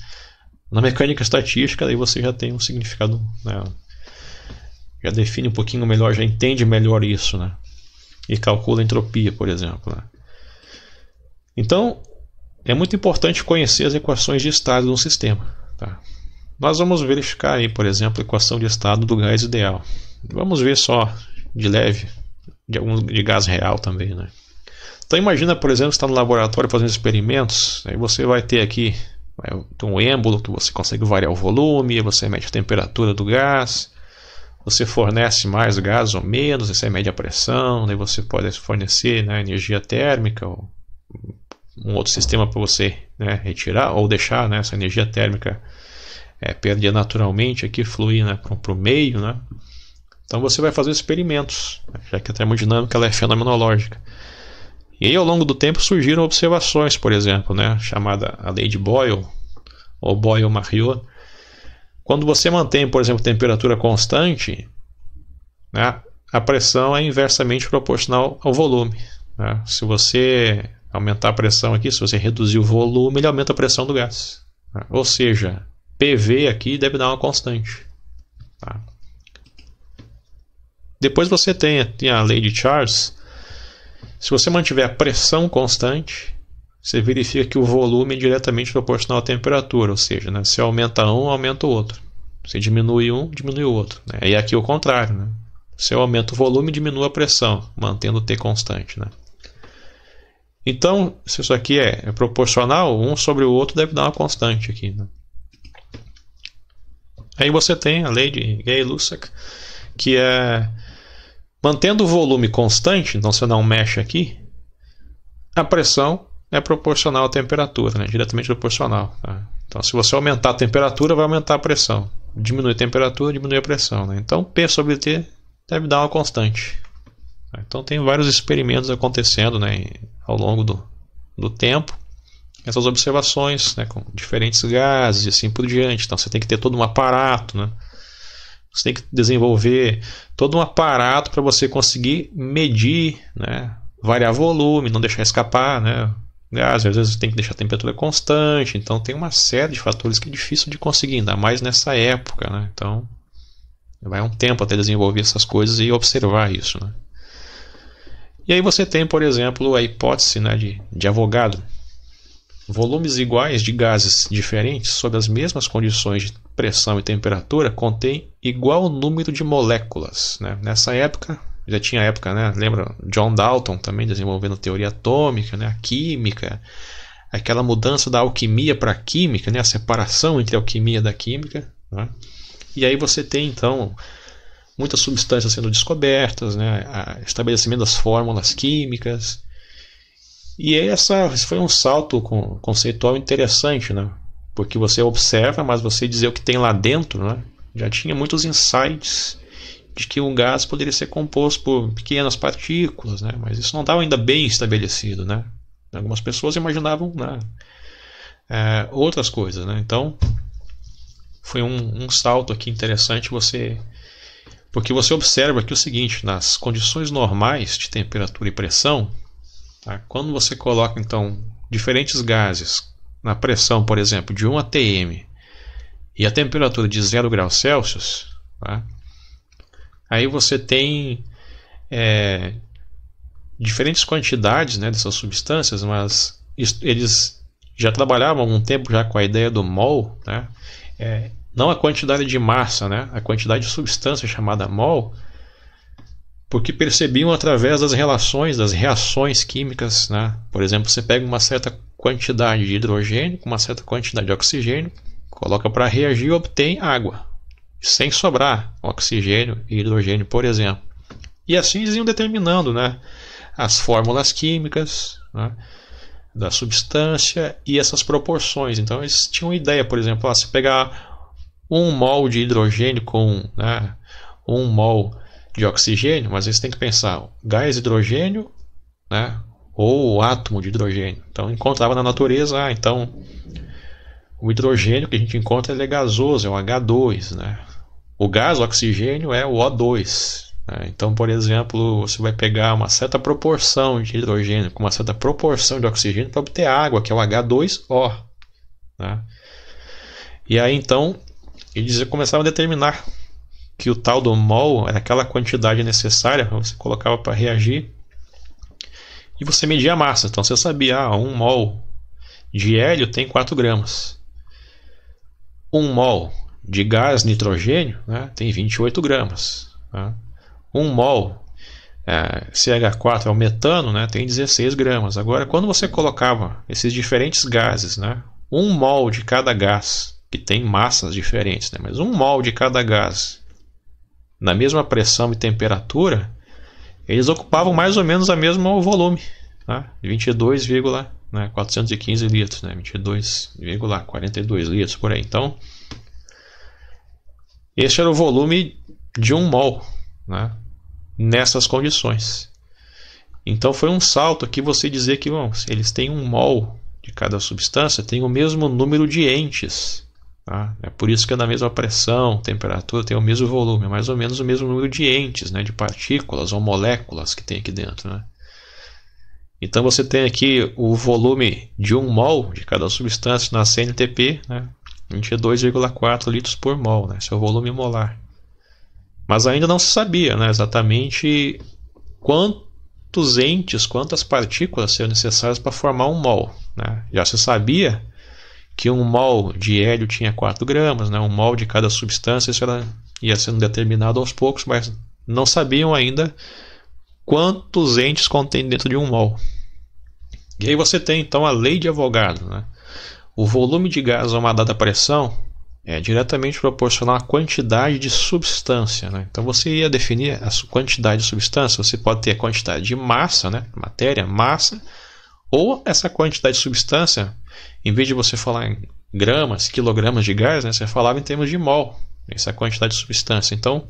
Na mecânica estatística aí você já tem um significado, né? Já define um pouquinho melhor, já entende melhor isso. Né? E calcula a entropia, por exemplo. Né? Então, é muito importante conhecer as equações de estado de um sistema. Tá? Nós vamos verificar aí, por exemplo, a equação de estado do gás ideal. Vamos ver só de leve, de gás real também. Né? Então imagina, por exemplo, você está no laboratório fazendo experimentos, aí você vai ter aqui um êmbolo que você consegue variar o volume, você mede a temperatura do gás, você fornece mais gás ou menos, você mede a pressão, daí você pode fornecer, né, energia térmica ou um outro sistema para você, né, retirar ou deixar, né, essa energia térmica perder naturalmente aqui, fluir, né, para o meio. Né? Então você vai fazer experimentos, já que a termodinâmica ela é fenomenológica. E aí, ao longo do tempo surgiram observações, por exemplo, né, chamada a lei de Boyle, ou Boyle-Mario. Quando você mantém, por exemplo, temperatura constante, né, a pressão é inversamente proporcional ao volume. Né? Se você aumentar a pressão aqui, se você reduzir o volume, ele aumenta a pressão do gás. Né? Ou seja, PV aqui deve dar uma constante. Tá? Depois você tem a lei de Charles. Se você mantiver a pressão constante, você verifica que o volume é diretamente proporcional à temperatura, ou seja, né, se aumenta um, aumenta o outro. Se diminui um, diminui o outro, né? E aqui é o contrário, né? Se eu aumento o volume, diminui a pressão, mantendo o T constante, né? Então, se isso aqui é proporcional, um sobre o outro deve dar uma constante aqui, né? Aí você tem a lei de Gay-Lussac, que é mantendo o volume constante, então você não mexe aqui, a pressão é proporcional à temperatura, né? Diretamente proporcional. Tá? Então, se você aumentar a temperatura, vai aumentar a pressão. Diminui a temperatura, diminui a pressão. Né? Então, P sobre T deve dar uma constante. Então, tem vários experimentos acontecendo, né, ao longo do tempo. Essas observações, né, com diferentes gases e assim por diante. Então, você tem que ter todo um aparato, né? Você tem que desenvolver todo um aparato para você conseguir medir, né, variar volume, não deixar escapar, né, gás. Às vezes você tem que deixar a temperatura constante. Então tem uma série de fatores que é difícil de conseguir, ainda mais nessa época, né? Então vai um tempo até desenvolver essas coisas e observar isso, né? E aí você tem, por exemplo, a hipótese, né, de Avogadro. Volumes iguais de gases diferentes sob as mesmas condições de pressão e temperatura contêm igual número de moléculas, né? Nessa época, já tinha época, né? Lembra John Dalton também desenvolvendo teoria atômica, né? A química, aquela mudança da alquimia para a química, né? A separação entre a alquimia da química, né? E aí você tem então muitas substâncias sendo descobertas, né? O estabelecimento das fórmulas químicas. E esse foi um salto conceitual interessante, né? Porque você observa, mas você dizer o que tem lá dentro, né? Já tinha muitos insights de que um gás poderia ser composto por pequenas partículas, né? Mas isso não estava ainda bem estabelecido, né? Algumas pessoas imaginavam, né, outras coisas, né? Então foi um salto aqui interessante, porque você observa aqui o seguinte: nas condições normais de temperatura e pressão, tá? Quando você coloca então diferentes gases na pressão, por exemplo, de 1 atm e a temperatura de 0 graus Celsius, tá? Aí você tem diferentes quantidades, né, dessas substâncias, mas eles já trabalhavam há algum tempo já com a ideia do mol, né? Não a quantidade de massa, né? A quantidade de substância chamada mol, porque percebiam através das relações, das reações químicas, né? Por exemplo, você pega uma certa quantidade de hidrogênio com uma certa quantidade de oxigênio, coloca para reagir e obtém água, sem sobrar oxigênio e hidrogênio, por exemplo. E assim eles iam determinando, né, as fórmulas químicas, né, da substância e essas proporções. Então eles tinham uma ideia, por exemplo, se pegar 1 mol de hidrogênio com, né, 1 mol de oxigênio, mas eles têm que pensar gás hidrogênio, né, ou átomo de hidrogênio. Então encontrava na natureza, então o hidrogênio que a gente encontra ele é gasoso, é o H2, né? O gás, o oxigênio, é o O2, né? Então, por exemplo, você vai pegar uma certa proporção de hidrogênio com uma certa proporção de oxigênio para obter água, que é o H2O, né? E aí então eles começaram a determinar que o tal do mol era aquela quantidade necessária para você colocava para reagir, e você media a massa. Então você sabia, 1 mol de hélio tem 4 gramas. 1 mol de gás nitrogênio, né, tem 28 gramas. Tá? 1 mol CH4 é o metano, né, tem 16 gramas. Agora, quando você colocava esses diferentes gases, né, 1 mol de cada gás, que tem massas diferentes, né, mas 1 mol de cada gás na mesma pressão e temperatura, eles ocupavam mais ou menos o mesmo volume, tá? 22,415 litros, né? 22,42 litros por aí. Então, este era o volume de 1 mol, né, nessas condições. Então foi um salto aqui você dizer que, bom, eles têm 1 mol de cada substância, tem o mesmo número de entes. Tá? É por isso que é na mesma pressão, temperatura, tem o mesmo volume, é mais ou menos o mesmo número de entes, né, de partículas ou moléculas que tem aqui dentro, né? Então você tem aqui o volume de 1 mol de cada substância na CNTP, né, 22,4 litros por mol, né? Esse é o volume molar. Mas ainda não se sabia, né, exatamente quantos entes, quantas partículas seriam necessárias para formar um mol, né? Já se sabia que um mol de hélio tinha 4 gramas, né? Um mol de cada substância, isso ia sendo determinado aos poucos, mas não sabiam ainda quantos entes contém dentro de um mol. E aí você tem então a lei de Avogadro, né? O volume de gás a uma dada pressão é diretamente proporcional à quantidade de substância, né? Então você ia definir a quantidade de substância, você pode ter a quantidade de massa, né? Matéria, massa, ou essa quantidade de substância, em vez de você falar em gramas, quilogramas de gás, né? Você falava em termos de mol, essa é a quantidade de substância. Então,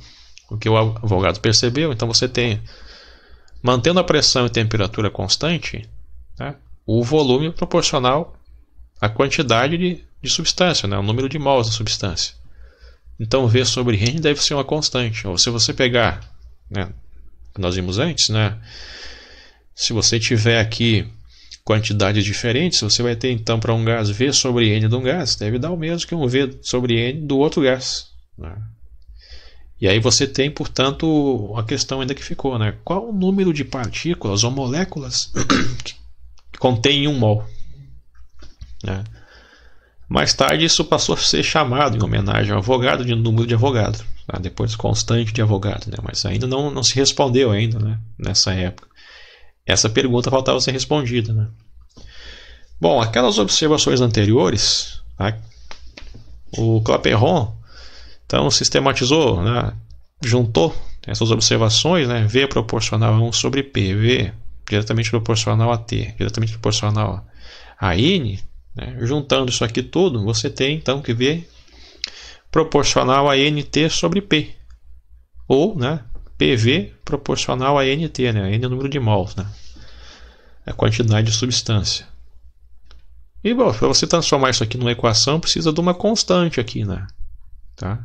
o que o Avogadro percebeu, então você tem, mantendo a pressão e temperatura constante, né? O volume proporcional à quantidade de substância, né? O número de mols da substância. Então V sobre N deve ser uma constante. Ou se você pegar, né, nós vimos antes, né, se você tiver aqui quantidades diferentes, você vai ter então para um gás V sobre N de um gás, deve dar o mesmo que um V sobre N do outro gás, né? E aí você tem, portanto, a questão ainda que ficou, né? Qual o número de partículas ou moléculas que contém um mol, né? Mais tarde isso passou a ser chamado, em homenagem ao Avogadro, de número de Avogadro, tá? Depois constante de Avogadro, né? Mas ainda não se respondeu ainda, né? Nessa época. Essa pergunta faltava ser respondida, né? Bom, aquelas observações anteriores, tá? O Clapeyron então sistematizou, né? Juntou essas observações, né? V proporcional a 1 sobre P, V diretamente proporcional a T, diretamente proporcional a N, né? Juntando isso aqui tudo, você tem então que V proporcional a NT sobre P, ou, né, PV proporcional a NT, né? N é o número de mols, né? A quantidade de substância. E bom, para você transformar isso aqui numa equação, precisa de uma constante aqui, né? Tá?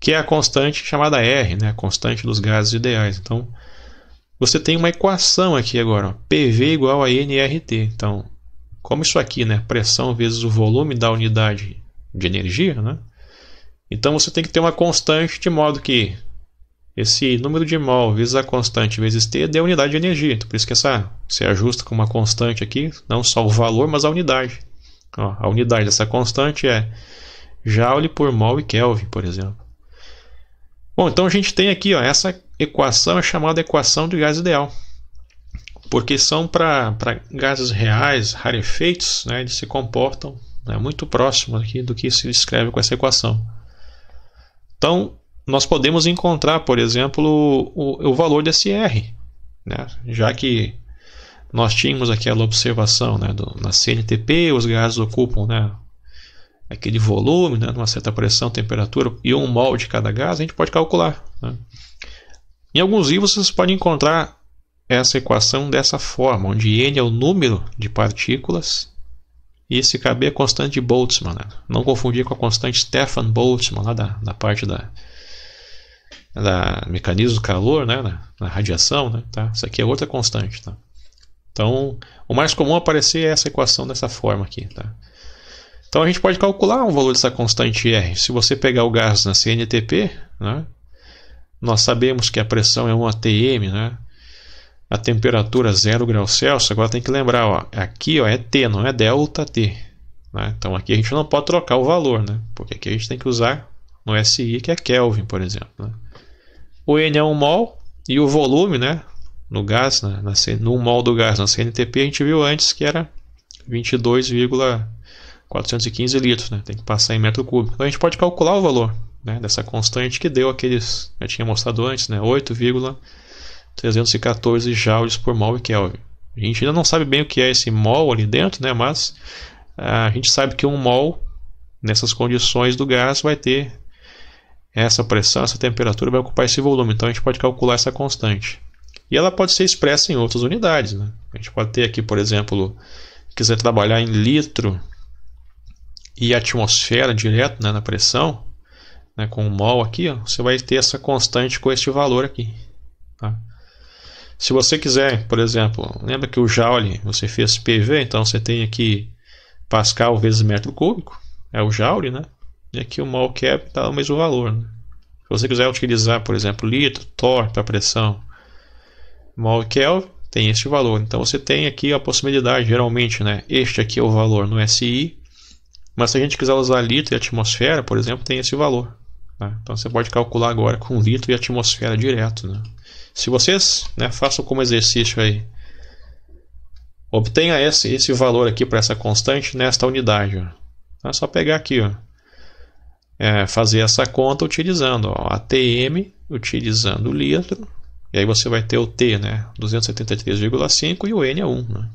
Que é a constante chamada R, né? A constante dos gases ideais. Então, você tem uma equação aqui agora, ó, PV igual a nRT. Então, como isso aqui, né, pressão vezes o volume da unidade de energia, né? Então você tem que ter uma constante de modo que esse número de mol vezes a constante vezes T dê a unidade de energia. Então, por isso que você ajusta com uma constante aqui, não só o valor, mas a unidade. Ó, a unidade dessa constante é Joule por mol e Kelvin, por exemplo. Bom, então a gente tem aqui, ó, essa equação é chamada equação de gás ideal, porque são para gases reais, rarefeitos, né, eles se comportam, né, muito próximo aqui do que se descreve com essa equação. Então, nós podemos encontrar, por exemplo, o valor desse R, né, já que nós tínhamos aquela observação, né, na CNTP, os gases ocupam, né, aquele volume, né, numa certa pressão, temperatura e 1 mol de cada gás, a gente pode calcular, né. Em alguns livros vocês podem encontrar essa equação dessa forma, onde N é o número de partículas e se KB é a constante de Boltzmann, né? Não confundir com a constante Stefan Boltzmann, lá da parte da mecanismo do calor, né, na radiação, né, tá? Isso aqui é outra constante, tá? Então, o mais comum aparecer é essa equação dessa forma aqui, tá? Então a gente pode calcular o valor dessa constante R. Se você pegar o gás na CNTP, né, nós sabemos que a pressão é 1 atm, né? A temperatura 0 graus Celsius. Agora tem que lembrar, ó, aqui, ó, é T, não é delta T, né? Então aqui a gente não pode trocar o valor, né? Porque aqui a gente tem que usar no SI, que é Kelvin, por exemplo, né? O N é 1 mol e o volume, né, no gás, no 1 mol do gás na CNTP, a gente viu antes que era 22,415 litros, né? Tem que passar em metro cúbico. Então a gente pode calcular o valor, né, dessa constante que deu aqueles, eu tinha mostrado antes, né, 8,314 joules por mol e Kelvin. A gente ainda não sabe bem o que é esse mol ali dentro, né, mas a gente sabe que 1 mol nessas condições do gás vai ter essa pressão, essa temperatura, vai ocupar esse volume. Então a gente pode calcular essa constante. E ela pode ser expressa em outras unidades, né? A gente pode ter aqui, por exemplo, se quiser trabalhar em litro e atmosfera direto, né, na pressão, né, com 1 mol aqui, ó, você vai ter essa constante com este valor aqui, tá? Se você quiser, por exemplo, lembra que o Joule você fez PV, então você tem aqui Pascal vezes metro cúbico, é o Joule, né? E aqui o mol Kelvin dá o mesmo valor, né? Se você quiser utilizar, por exemplo, litro, torr para pressão, mol e Kelvin, tem este valor. Então você tem aqui a possibilidade, geralmente, né? Este aqui é o valor no SI, mas se a gente quiser usar litro e atmosfera, por exemplo, tem esse valor. Tá? Então você pode calcular agora com litro e atmosfera direto. Né? Se vocês, né, façam como exercício aí, obtenha esse valor aqui para essa constante nesta unidade. Ó. É só pegar aqui, ó. Fazer essa conta utilizando a ATM, utilizando o litro, e aí você vai ter o T, né, 273,5 e o N é 1. Né?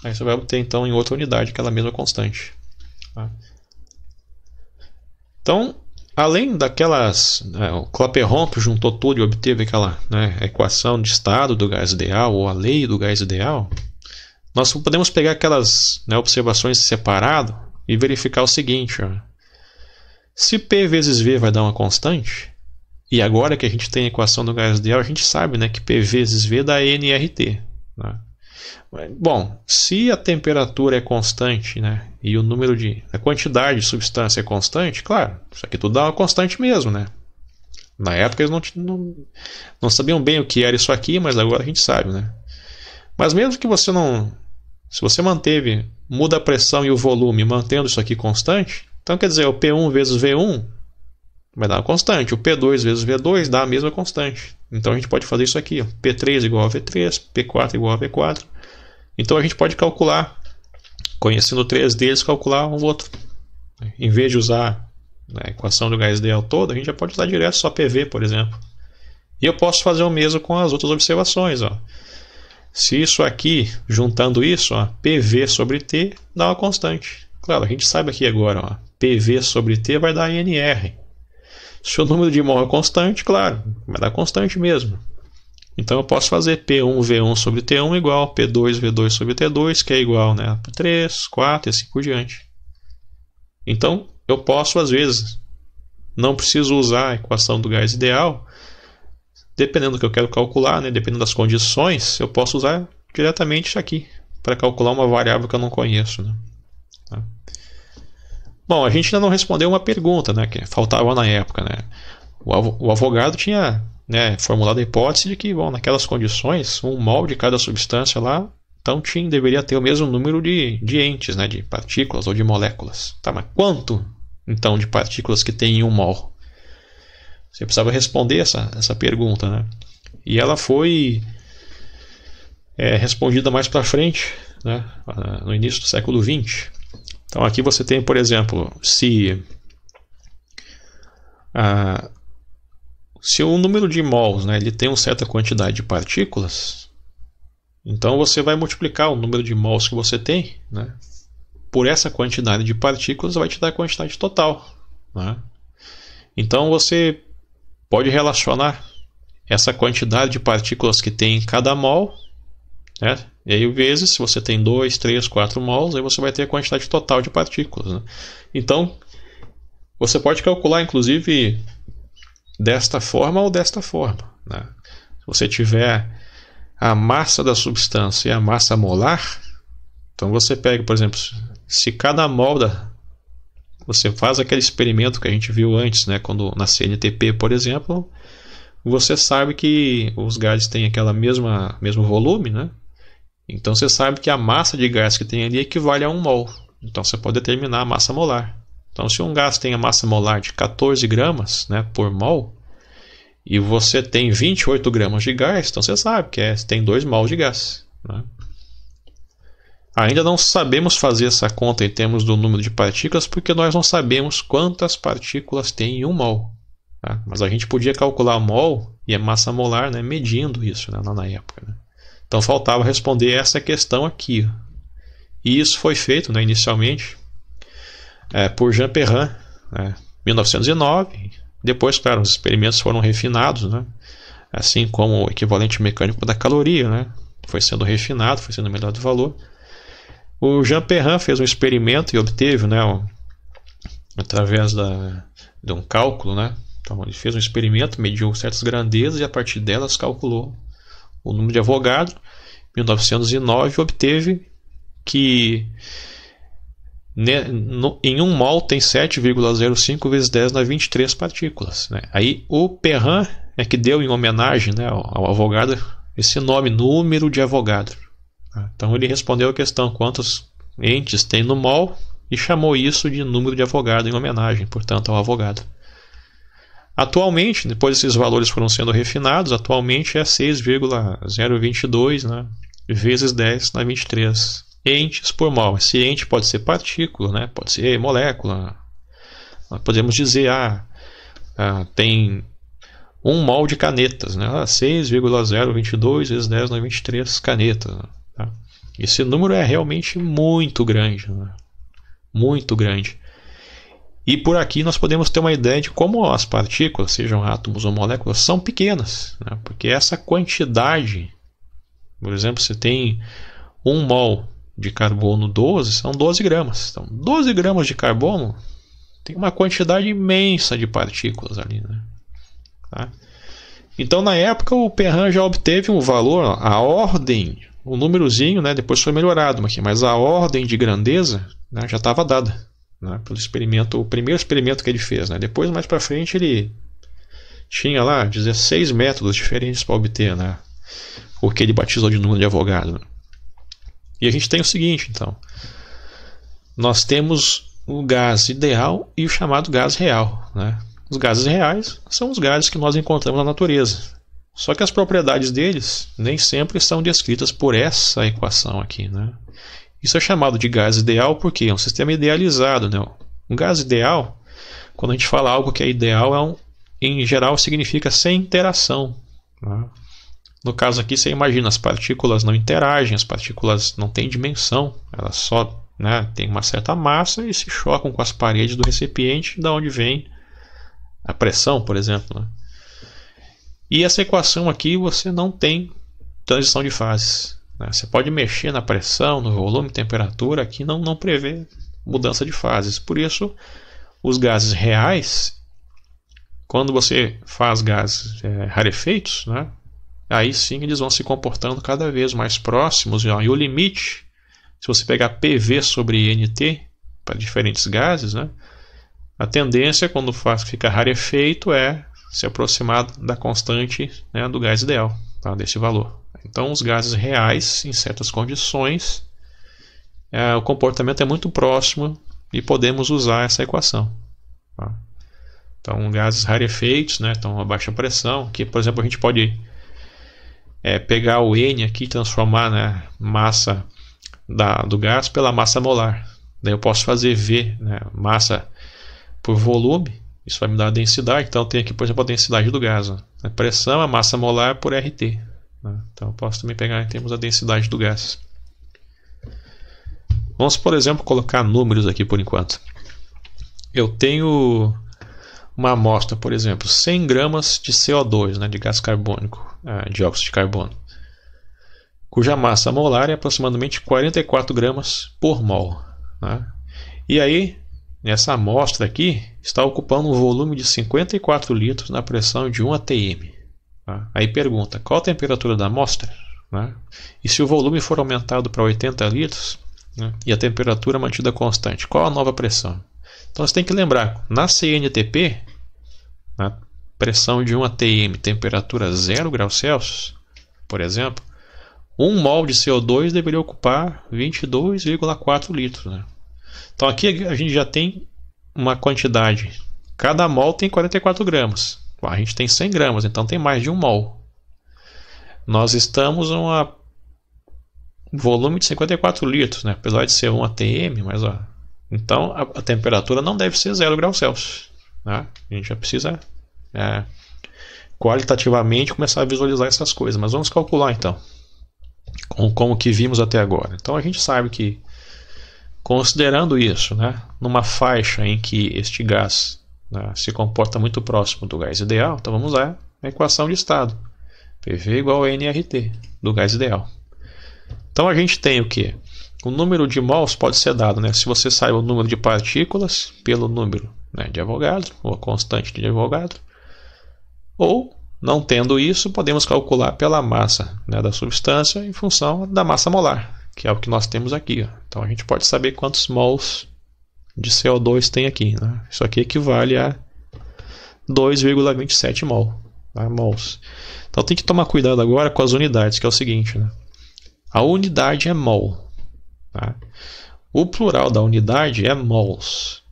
Aí você vai obter então em outra unidade aquela mesma constante. Tá? Então, além daquelas, o Clapeyron que juntou tudo e obteve aquela, né, equação de estado do gás ideal ou a lei do gás ideal, nós podemos pegar aquelas, né, observações separado e verificar o seguinte, ó. Se P vezes V vai dar uma constante, e agora que a gente tem a equação do gás ideal, a gente sabe, né, que P vezes V dá nRT. Né? Bom, se a temperatura é constante, né, e o número a quantidade de substância é constante, claro, isso aqui tudo dá uma constante mesmo. Né? Na época eles não sabiam bem o que era isso aqui, mas agora a gente sabe. Né? Mas mesmo que você não... Se você muda a pressão e o volume mantendo isso aqui constante, então quer dizer, o P1 vezes V1 vai dar uma constante, o P2 vezes V2 dá a mesma constante. Então a gente pode fazer isso aqui, ó, P3 igual a V3, P4 igual a V4. Então a gente pode calcular, conhecendo três deles, calcular um outro. Em vez de usar a equação do gás ideal toda, a gente já pode usar direto só PV, por exemplo. E eu posso fazer o mesmo com as outras observações. Ó. Se isso aqui, juntando isso, ó, PV sobre T dá uma constante. Claro, a gente sabe aqui agora, ó, PV sobre T vai dar NR. Se o número de mol é constante, claro, vai dar constante mesmo. Então eu posso fazer P1V1 sobre T1 igual a P2V2 sobre T2, que é igual, né, a 3, 4 e assim por diante. Então eu posso, às vezes, não preciso usar a equação do gás ideal, dependendo do que eu quero calcular, né, dependendo das condições, eu posso usar diretamente isso aqui, para calcular uma variável que eu não conheço. Né? Tá? Bom, a gente ainda não respondeu uma pergunta, né, que faltava na época. Né? O Avogadro tinha, né, formulado a hipótese de que, bom, naquelas condições, 1 mol de cada substância lá, então deveria ter o mesmo número de entes, né, de partículas ou de moléculas. Tá, mas quanto, então, de partículas que tem em 1 mol? Você precisava responder essa pergunta. Né? E ela foi respondida mais para frente, né, no início do século XX. Então aqui você tem, por exemplo, se o número de mols, né, ele tem uma certa quantidade de partículas, então você vai multiplicar o número de mols que você tem, né, por essa quantidade de partículas, vai te dar a quantidade total. Né? Então você pode relacionar essa quantidade de partículas que tem em cada mol, né? E aí vezes, se você tem 2, 3, 4 mols, aí você vai ter a quantidade total de partículas. Né? Então, você pode calcular, inclusive, desta forma ou desta forma. Né? Se você tiver a massa da substância e a massa molar, então você pega, por exemplo, se cada mol você faz aquele experimento que a gente viu antes, né, quando na CNTP, por exemplo, você sabe que os gases têm aquela mesmo volume, né? Então você sabe que a massa de gás que tem ali equivale a 1 mol. Então você pode determinar a massa molar. Então se um gás tem a massa molar de 14 gramas, né, por mol, e você tem 28 gramas de gás, então você sabe que tem 2 mol de gás. Né? Ainda não sabemos fazer essa conta em termos do número de partículas, porque nós não sabemos quantas partículas tem em 1 mol. Tá? Mas a gente podia calcular mol e a massa molar, né, medindo isso, né, na época. Né? Então faltava responder essa questão aqui. E isso foi feito, né, inicialmente por Jean Perrin, né, 1909. Depois, claro, os experimentos foram refinados, né, assim como o equivalente mecânico da caloria, né, foi sendo refinado, foi sendo melhorado o valor. O Jean Perrin fez um experimento e obteve, né, através de um cálculo, né, então ele fez um experimento, mediu certas grandezas e a partir delas calculou o número de Avogadro. Em 1909 obteve que Em 1 mol tem 7,05 vezes 10 na 23 partículas, né? Aí o Perrin é que deu em homenagem, né, ao Avogadro esse nome, número de Avogadro. Então ele respondeu a questão quantos entes tem no mol e chamou isso de número de Avogadro em homenagem, portanto, ao Avogadro. Atualmente, depois esses valores foram sendo refinados, atualmente é 6,022, né, vezes 10 na 23 entes por mol. Esse ente pode ser partícula, né, pode ser molécula. Nós podemos dizer, tem 1 mol de canetas, né, 6,022 vezes 10 na 23 canetas. Tá? Esse número é realmente muito grande, né, muito grande. E por aqui nós podemos ter uma ideia de como as partículas, sejam átomos ou moléculas, são pequenas, né? Porque essa quantidade, por exemplo, você tem 1 mol de carbono 12, são 12 gramas. Então, 12 gramas de carbono tem uma quantidade imensa de partículas ali, né? Tá? Então, na época, o Perrin já obteve um valor, a ordem, o númerozinho, né? Depois foi melhorado aqui, mas a ordem de grandeza, né, já estava dada. Né, pelo experimento, o primeiro experimento que ele fez, né? Depois, mais para frente, ele tinha lá 16 métodos diferentes para obter, né, o que ele batizou de número de Avogadro. E a gente tem o seguinte, então, nós temos o gás ideal e o chamado gás real, né? Os gases reais são os gases que nós encontramos na natureza, só que as propriedades deles nem sempre são descritas por essa equação aqui, né? Isso é chamado de gás ideal porque é um sistema idealizado, né? Um gás ideal, quando a gente fala algo que é ideal, em geral significa sem interação. Né? No caso aqui, você imagina, as partículas não interagem, as partículas não têm dimensão, elas só, né, têm uma certa massa e se chocam com as paredes do recipiente, da onde vem a pressão, por exemplo. Né? E essa equação aqui você não tem transição de fases. Você pode mexer na pressão, no volume, temperatura, aqui não prevê mudança de fases. Por isso, os gases reais, quando você faz gases rarefeitos, né, aí sim eles vão se comportando cada vez mais próximos. E o limite, se você pegar PV sobre NT para diferentes gases, né, a tendência quando fica rarefeito é se aproximar da constante, né, do gás ideal, tá, desse valor. Então, os gases reais, em certas condições, o comportamento é muito próximo e podemos usar essa equação. Tá? Então, gases rarefeitos, né, então a baixa pressão, que, por exemplo, a gente pode pegar o N aqui e transformar, né, massa do gás pela massa molar. Daí eu posso fazer V, né, massa por volume, isso vai me dar a densidade. Então, eu tenho aqui, por exemplo, a densidade do gás. Né? A pressão, a massa molar por RT. Então eu posso também pegar em termos da densidade do gás. Vamos, por exemplo, colocar números aqui por enquanto. Eu tenho uma amostra, por exemplo, 100 gramas de CO2, né, de gás carbônico, dióxido de carbono, cuja massa molar é aproximadamente 44 gramas por mol. Né? E aí, nessa amostra aqui, está ocupando um volume de 54 litros na pressão de 1 atm. Aí pergunta, qual a temperatura da amostra? Né? E se o volume for aumentado para 80 litros, né, e a temperatura mantida constante, qual a nova pressão? Então você tem que lembrar, na CNTP, na pressão de 1 atm, temperatura 0 graus Celsius, por exemplo, 1 mol de CO2 deveria ocupar 22,4 litros. Né? Então aqui a gente já tem uma quantidade, cada mol tem 44 gramas. A gente tem 100 gramas, então tem mais de 1 mol. Nós estamos em um volume de 54 litros, né? Apesar de ser 1 atm, mas então a temperatura não deve ser 0 graus Celsius. Né? A gente já precisa qualitativamente começar a visualizar essas coisas. Mas vamos calcular então, com o que vimos até agora. Então a gente sabe que, considerando isso, né, numa faixa em que este gás, né, se comporta muito próximo do gás ideal, então vamos lá, a equação de estado, PV igual a nRT do gás ideal. Então a gente tem o que? O número de mols pode ser dado, né, se você sabe o número de partículas pelo número, né, de Avogadro, ou a constante de Avogadro, ou, não tendo isso, podemos calcular pela massa, né, da substância em função da massa molar, que é o que nós temos aqui. Ó. Então a gente pode saber quantos mols de CO2 tem aqui, né? Isso aqui equivale a 2,27 mol, tá? Mols. Então tem que tomar cuidado agora com as unidades, que é o seguinte, né? A unidade é mol, tá? O plural da unidade é mols.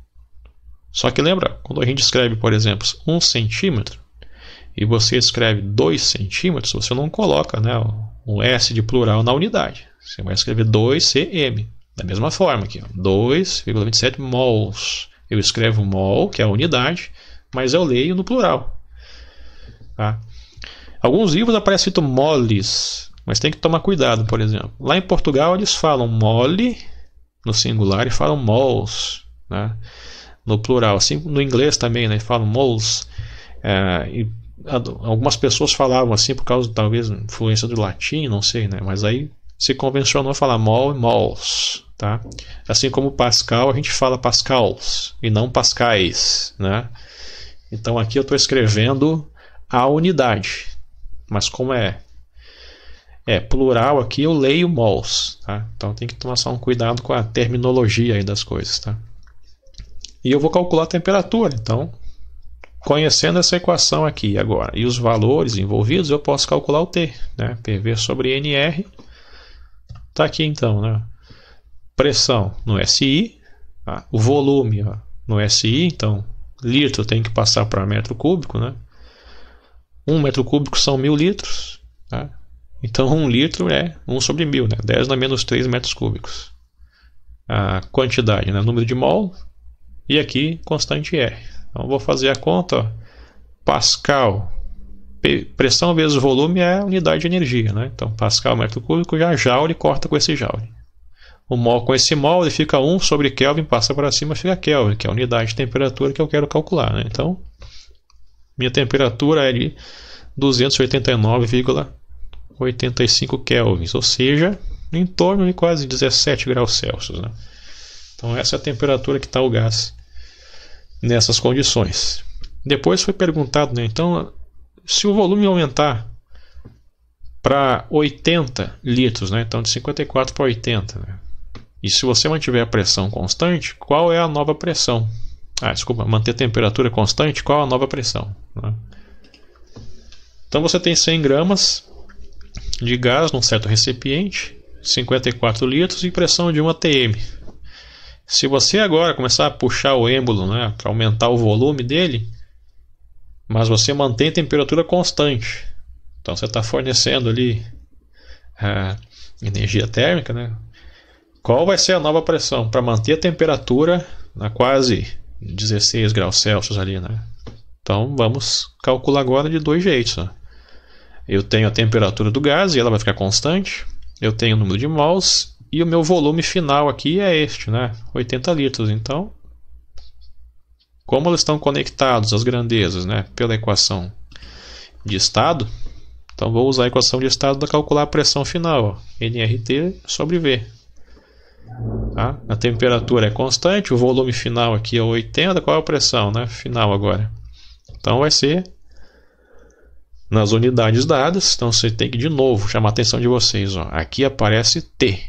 Só que lembra, quando a gente escreve, por exemplo, 1 centímetro, e você escreve 2 centímetros, você não coloca, né, o S de plural na unidade. Você vai escrever 2cm. Da mesma forma aqui, 2,27 mols. Eu escrevo mol, que é a unidade, mas eu leio no plural. Tá? Alguns livros aparece escrito moles, mas tem que tomar cuidado, por exemplo. Lá em Portugal eles falam mole no singular e falam mols, né, no plural. Assim no inglês também, né, falam moles. Algumas pessoas falavam assim por causa, talvez, influência do latim, não sei, né, mas aí se convencionou falar mol e mols, tá? Assim como Pascal, a gente fala pascals e não pascais, né? Então aqui eu estou escrevendo a unidade, mas como é plural aqui, eu leio mols, tá? Então tem que tomar só um cuidado com a terminologia aí das coisas, tá? E eu vou calcular a temperatura, então, conhecendo essa equação aqui agora e os valores envolvidos, eu posso calcular o T, né? PV sobre NR. Está aqui então, né? Pressão no SI, tá? O volume, ó, no SI, então litro tem que passar para metro cúbico, né? 1 metro cúbico são 1000 litros, tá? Então 1 litro é 1 sobre 1000, né? 10 na menos 3 metros cúbicos. A quantidade, né? Número de mol, e aqui constante R. Então vou fazer a conta, ó. Pascal, pressão vezes volume é a unidade de energia, né? Então Pascal metro cúbico, já joule corta com esse joule. O mol com esse mol, ele fica 1 sobre Kelvin, passa para cima, fica Kelvin, que é a unidade de temperatura que eu quero calcular, né? Então minha temperatura é de 289,85 kelvins, ou seja, em torno de quase 17 graus Celsius, né? Então essa é a temperatura que está o gás nessas condições. Depois foi perguntado, né? Então, se o volume aumentar para 80 litros, né? Então de 54 para 80, né? E se você mantiver a pressão constante, qual é a nova pressão? Desculpa, manter a temperatura constante, qual a nova pressão, né? Então você tem 100 gramas de gás num certo recipiente, 54 litros e pressão de 1 atm. Se você agora começar a puxar o êmbolo, né, para aumentar o volume dele, mas você mantém a temperatura constante, então você está fornecendo ali energia térmica, né? Qual vai ser a nova pressão para manter a temperatura na quase 16 graus Celsius ali, né? Então vamos calcular agora de dois jeitos, ó. Eu tenho a temperatura do gás e ela vai ficar constante. Eu tenho o número de mols e o meu volume final aqui é este, né? 80 litros. Então, como eles estão conectados as grandezas, né, pela equação de estado, então vou usar a equação de estado para calcular a pressão final, ó, nRT sobre V. Tá? A temperatura é constante, o volume final aqui é 80, qual é a pressão, né, final agora? Então vai ser nas unidades dadas. Então você tem que de novo chamar a atenção de vocês, ó. Aqui aparece T,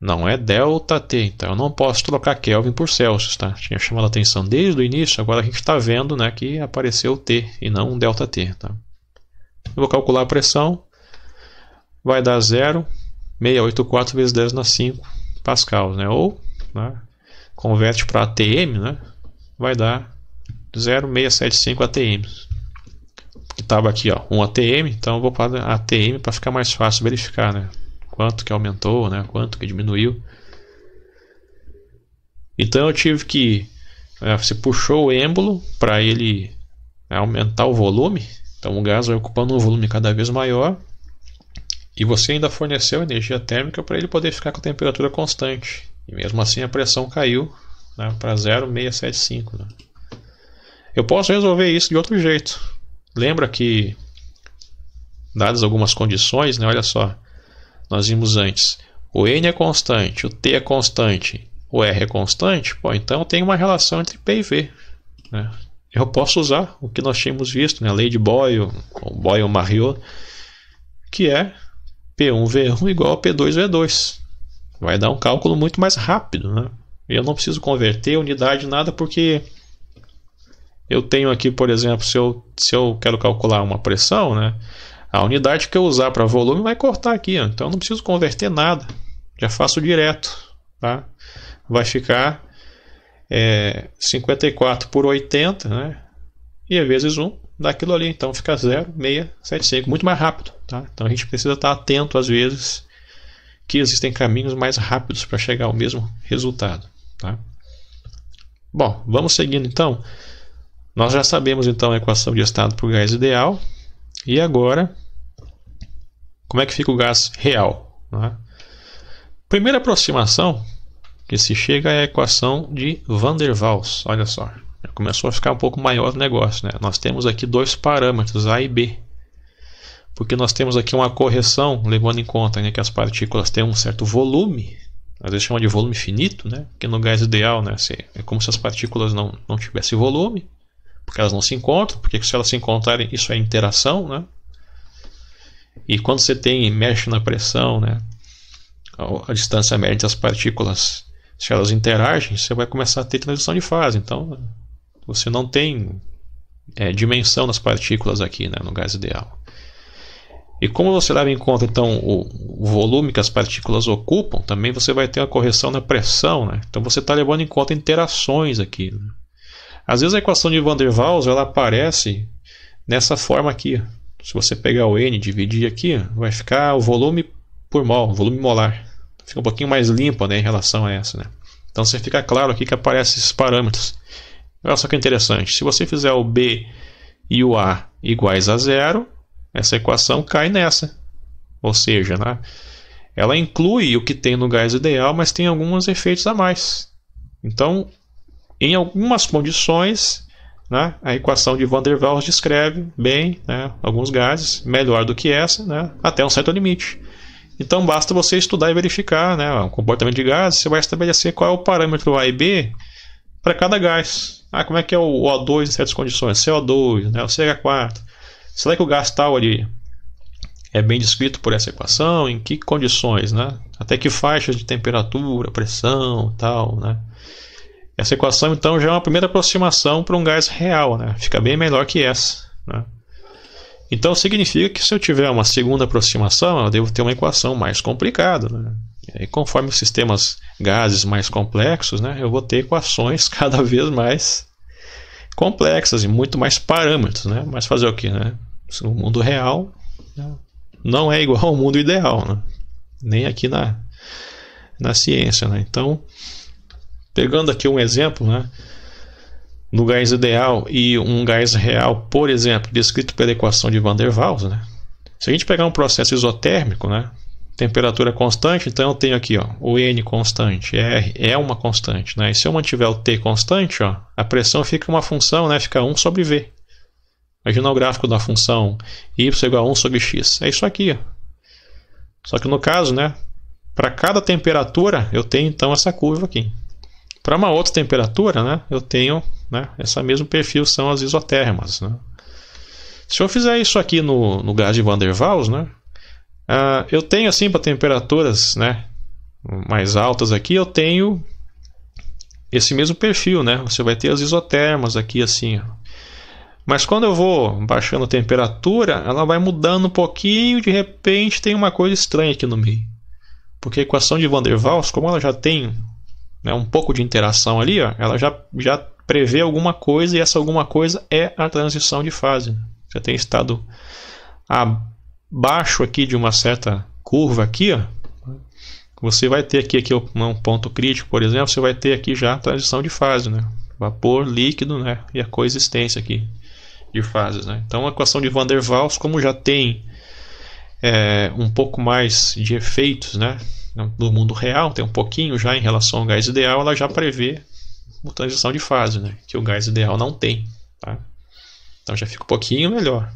não é delta T, então eu não posso trocar Kelvin por Celsius, tá? Tinha chamado a atenção desde o início, agora a gente está vendo, né, que apareceu T e não um delta T, tá? Eu vou calcular a pressão, vai dar 0,684 vezes 10 na 5 pascals, né? Ou, né, converte para ATM, né, vai dar 0,675 ATM. Que estava aqui, ó, 1 ATM, então eu vou para ATM para ficar mais fácil verificar, né, quanto que aumentou, né, quanto que diminuiu. Então eu tive que, você puxou o êmbolo para ele aumentar o volume, então o gás vai ocupando um volume cada vez maior, e você ainda forneceu energia térmica para ele poder ficar com a temperatura constante, e mesmo assim a pressão caiu, né, para 0,675, né. Eu posso resolver isso de outro jeito. Lembra que, dadas algumas condições, né, olha só, nós vimos antes, o N é constante, o T é constante, o R é constante, pô, então tem uma relação entre P e V, né? Eu posso usar o que nós tínhamos visto, né, a lei de Boyle, ou Boyle-Mariot, que é P1V1 igual a P2V2. Vai dar um cálculo muito mais rápido, né? Eu não preciso converter unidade nada, porque eu tenho aqui, por exemplo, se eu quero calcular uma pressão, né, a unidade que eu usar para volume vai cortar aqui, ó. Então eu não preciso converter nada, já faço direto, tá? Vai ficar 54 por 80, né? E vezes 1 dá aquilo ali, então fica 0,675, muito mais rápido, tá? Então a gente precisa estar atento às vezes que existem caminhos mais rápidos para chegar ao mesmo resultado, tá? Bom, vamos seguindo então. Nós já sabemos então a equação de estado para o gás ideal. E agora, como é que fica o gás real, né? Primeira aproximação que se chega é a equação de Van der Waals. Olha só, já começou a ficar um pouco maior o negócio, né? Nós temos aqui dois parâmetros, A e B. Porque nós temos aqui uma correção, levando em conta, né, que as partículas têm um certo volume, às vezes chama de volume finito, né? Porque no gás ideal, né, é como se as partículas não tivessem volume, porque elas não se encontram, porque se elas se encontrarem, isso é interação, né? E quando você mexe na pressão, né, a distância média das partículas, se elas interagem, você vai começar a ter transição de fase. Então, você não tem dimensão das partículas aqui, né, no gás ideal. E como você leva em conta então o volume que as partículas ocupam, também você vai ter uma correção na pressão, né? Então você está levando em conta interações aqui, né? Às vezes a equação de Van der Waals ela aparece nessa forma aqui. Se você pegar o N e dividir aqui, vai ficar o volume por mol, volume molar. Fica um pouquinho mais limpo, né, em relação a essa, né? Então você fica claro aqui que aparecem esses parâmetros. Olha só que interessante. Se você fizer o B e o A iguais a 0, essa equação cai nessa. Ou seja, né, ela inclui o que tem no gás ideal, mas tem alguns efeitos a mais. Então, em algumas condições, né, a equação de Van der Waals descreve bem, né, alguns gases, melhor do que essa, né, até um certo limite. Então basta você estudar e verificar, né, o comportamento de gases. Você vai estabelecer qual é o parâmetro A e B para cada gás. Como é que é o O2 em certas condições, CO2, né, o CH4. Será que o gás tal ali é bem descrito por essa equação? Em que condições, né? Até que faixas de temperatura, pressão, tal, né? Essa equação, então, já é uma primeira aproximação para um gás real, né? Fica bem melhor que essa, né? Então, significa que se eu tiver uma segunda aproximação, eu devo ter uma equação mais complicada, né? E conforme os sistemas gases mais complexos, né, eu vou ter equações cada vez mais complexas e muito mais parâmetros, né? Mas fazer o que, né? O mundo real, né, não é igual ao mundo ideal, né? Nem aqui na ciência, né? Então, pegando aqui um exemplo, né, no gás ideal e um gás real, por exemplo, descrito pela equação de Van der Waals, né? Se a gente pegar um processo isotérmico, né, temperatura constante, então eu tenho aqui, ó, o N constante, R é uma constante, né? E se eu mantiver o T constante, ó, a pressão fica uma função, né, fica 1 sobre V. Imagina o gráfico da função y igual a 1 sobre x. É isso aqui, ó. Só que no caso, né, para cada temperatura eu tenho então essa curva aqui. Para uma outra temperatura, né, eu tenho, né, esse mesmo perfil, são as isotérmas, né? Se eu fizer isso aqui no gás de Van der Waals, né, eu tenho assim para temperaturas, né, mais altas aqui, eu tenho esse mesmo perfil, né? Você vai ter as isotermas aqui assim, ó. Mas quando eu vou baixando a temperatura, ela vai mudando um pouquinho, de repente tem uma coisa estranha aqui no meio. Porque a equação de Van der Waals, como ela já tem, né, um pouco de interação ali, ó, ela já prevê alguma coisa, e essa alguma coisa é a transição de fase, né? Você tem estado abaixo aqui de uma certa curva aqui, ó, você vai ter aqui um ponto crítico, por exemplo, você vai ter aqui já a transição de fase, né? Vapor, líquido, né? E a coexistência aqui de fases, né? Então a equação de Van der Waals, como já tem um pouco mais de efeitos, né, do mundo real, tem um pouquinho já em relação ao gás ideal, ela já prevê uma transição de fase, né, que o gás ideal não tem, tá? Então já fica um pouquinho melhor.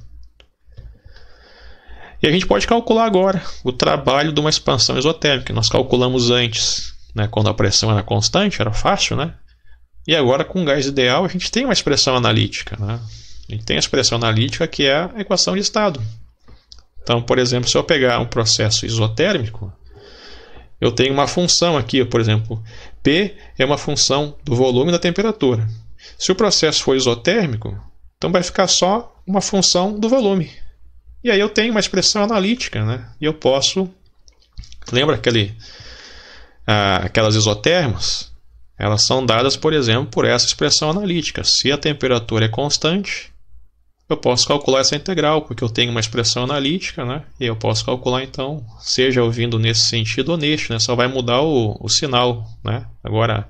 E a gente pode calcular agora o trabalho de uma expansão isotérmica. Nós calculamos antes, né, quando a pressão era constante, era fácil, né? E agora com o gás ideal a gente tem uma expressão analítica, né? A gente tem a expressão analítica que é a equação de estado. Então, por exemplo, se eu pegar um processo isotérmico, eu tenho uma função aqui, por exemplo, P é uma função do volume e da temperatura. Se o processo for isotérmico, então vai ficar só uma função do volume. E aí eu tenho uma expressão analítica, né? E eu posso... Lembra aquelas isotermas? Elas são dadas, por exemplo, por essa expressão analítica. Se a temperatura é constante, eu posso calcular essa integral, porque eu tenho uma expressão analítica, né? E eu posso calcular, então, seja eu vindo nesse sentido ou neste, né? Só vai mudar o sinal, né? Agora,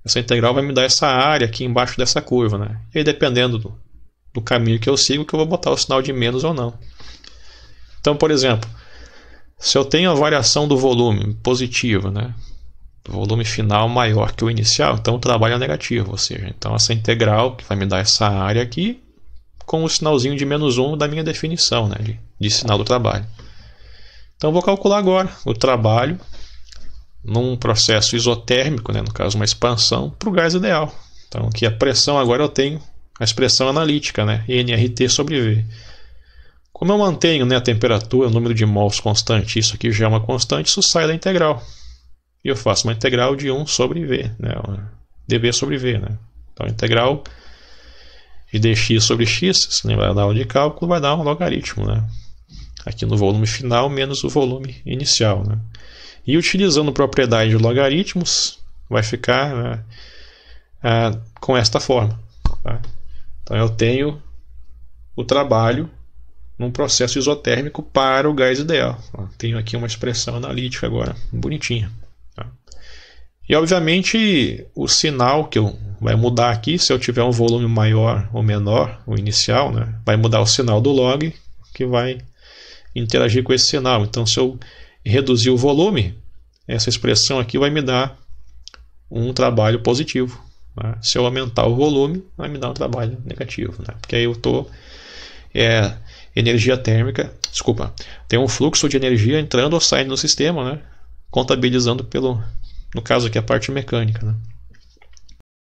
essa integral vai me dar essa área aqui embaixo dessa curva, né? E aí, dependendo do caminho que eu sigo, que eu vou botar o sinal de menos ou não. Então, por exemplo, se eu tenho a variação do volume positiva, né? O volume final maior que o inicial, então o trabalho é negativo, ou seja, então essa integral que vai me dar essa área aqui com o sinalzinho de menos 1 da minha definição, né, de sinal do trabalho. Então vou calcular agora o trabalho num processo isotérmico, né, no caso uma expansão, para o gás ideal. Então aqui a pressão agora eu tenho a expressão analítica, né, nRT sobre V. Como eu mantenho, né, a temperatura, o número de mols constante, isso aqui já é uma constante, isso sai da integral. E eu faço uma integral de 1 sobre V, né? dV sobre V. Né? Então, a integral de dx sobre x, se lembrar da aula de cálculo, vai dar um logaritmo. Né? Aqui no volume final menos o volume inicial. Né? E utilizando propriedade de logaritmos, vai ficar com esta forma. Tá? Então, eu tenho o trabalho num processo isotérmico para o gás ideal. Tenho aqui uma expressão analítica agora, bonitinha. E obviamente o sinal que vai mudar aqui, se eu tiver um volume maior ou menor, o inicial, né, vai mudar o sinal do log, que vai interagir com esse sinal. Então, se eu reduzir o volume, essa expressão aqui vai me dar um trabalho positivo. Né? Se eu aumentar o volume, vai me dar um trabalho negativo. Né? Porque aí eu estou... energia térmica, tem um fluxo de energia entrando ou saindo no sistema, né? Contabilizando no caso aqui, a parte mecânica. Né?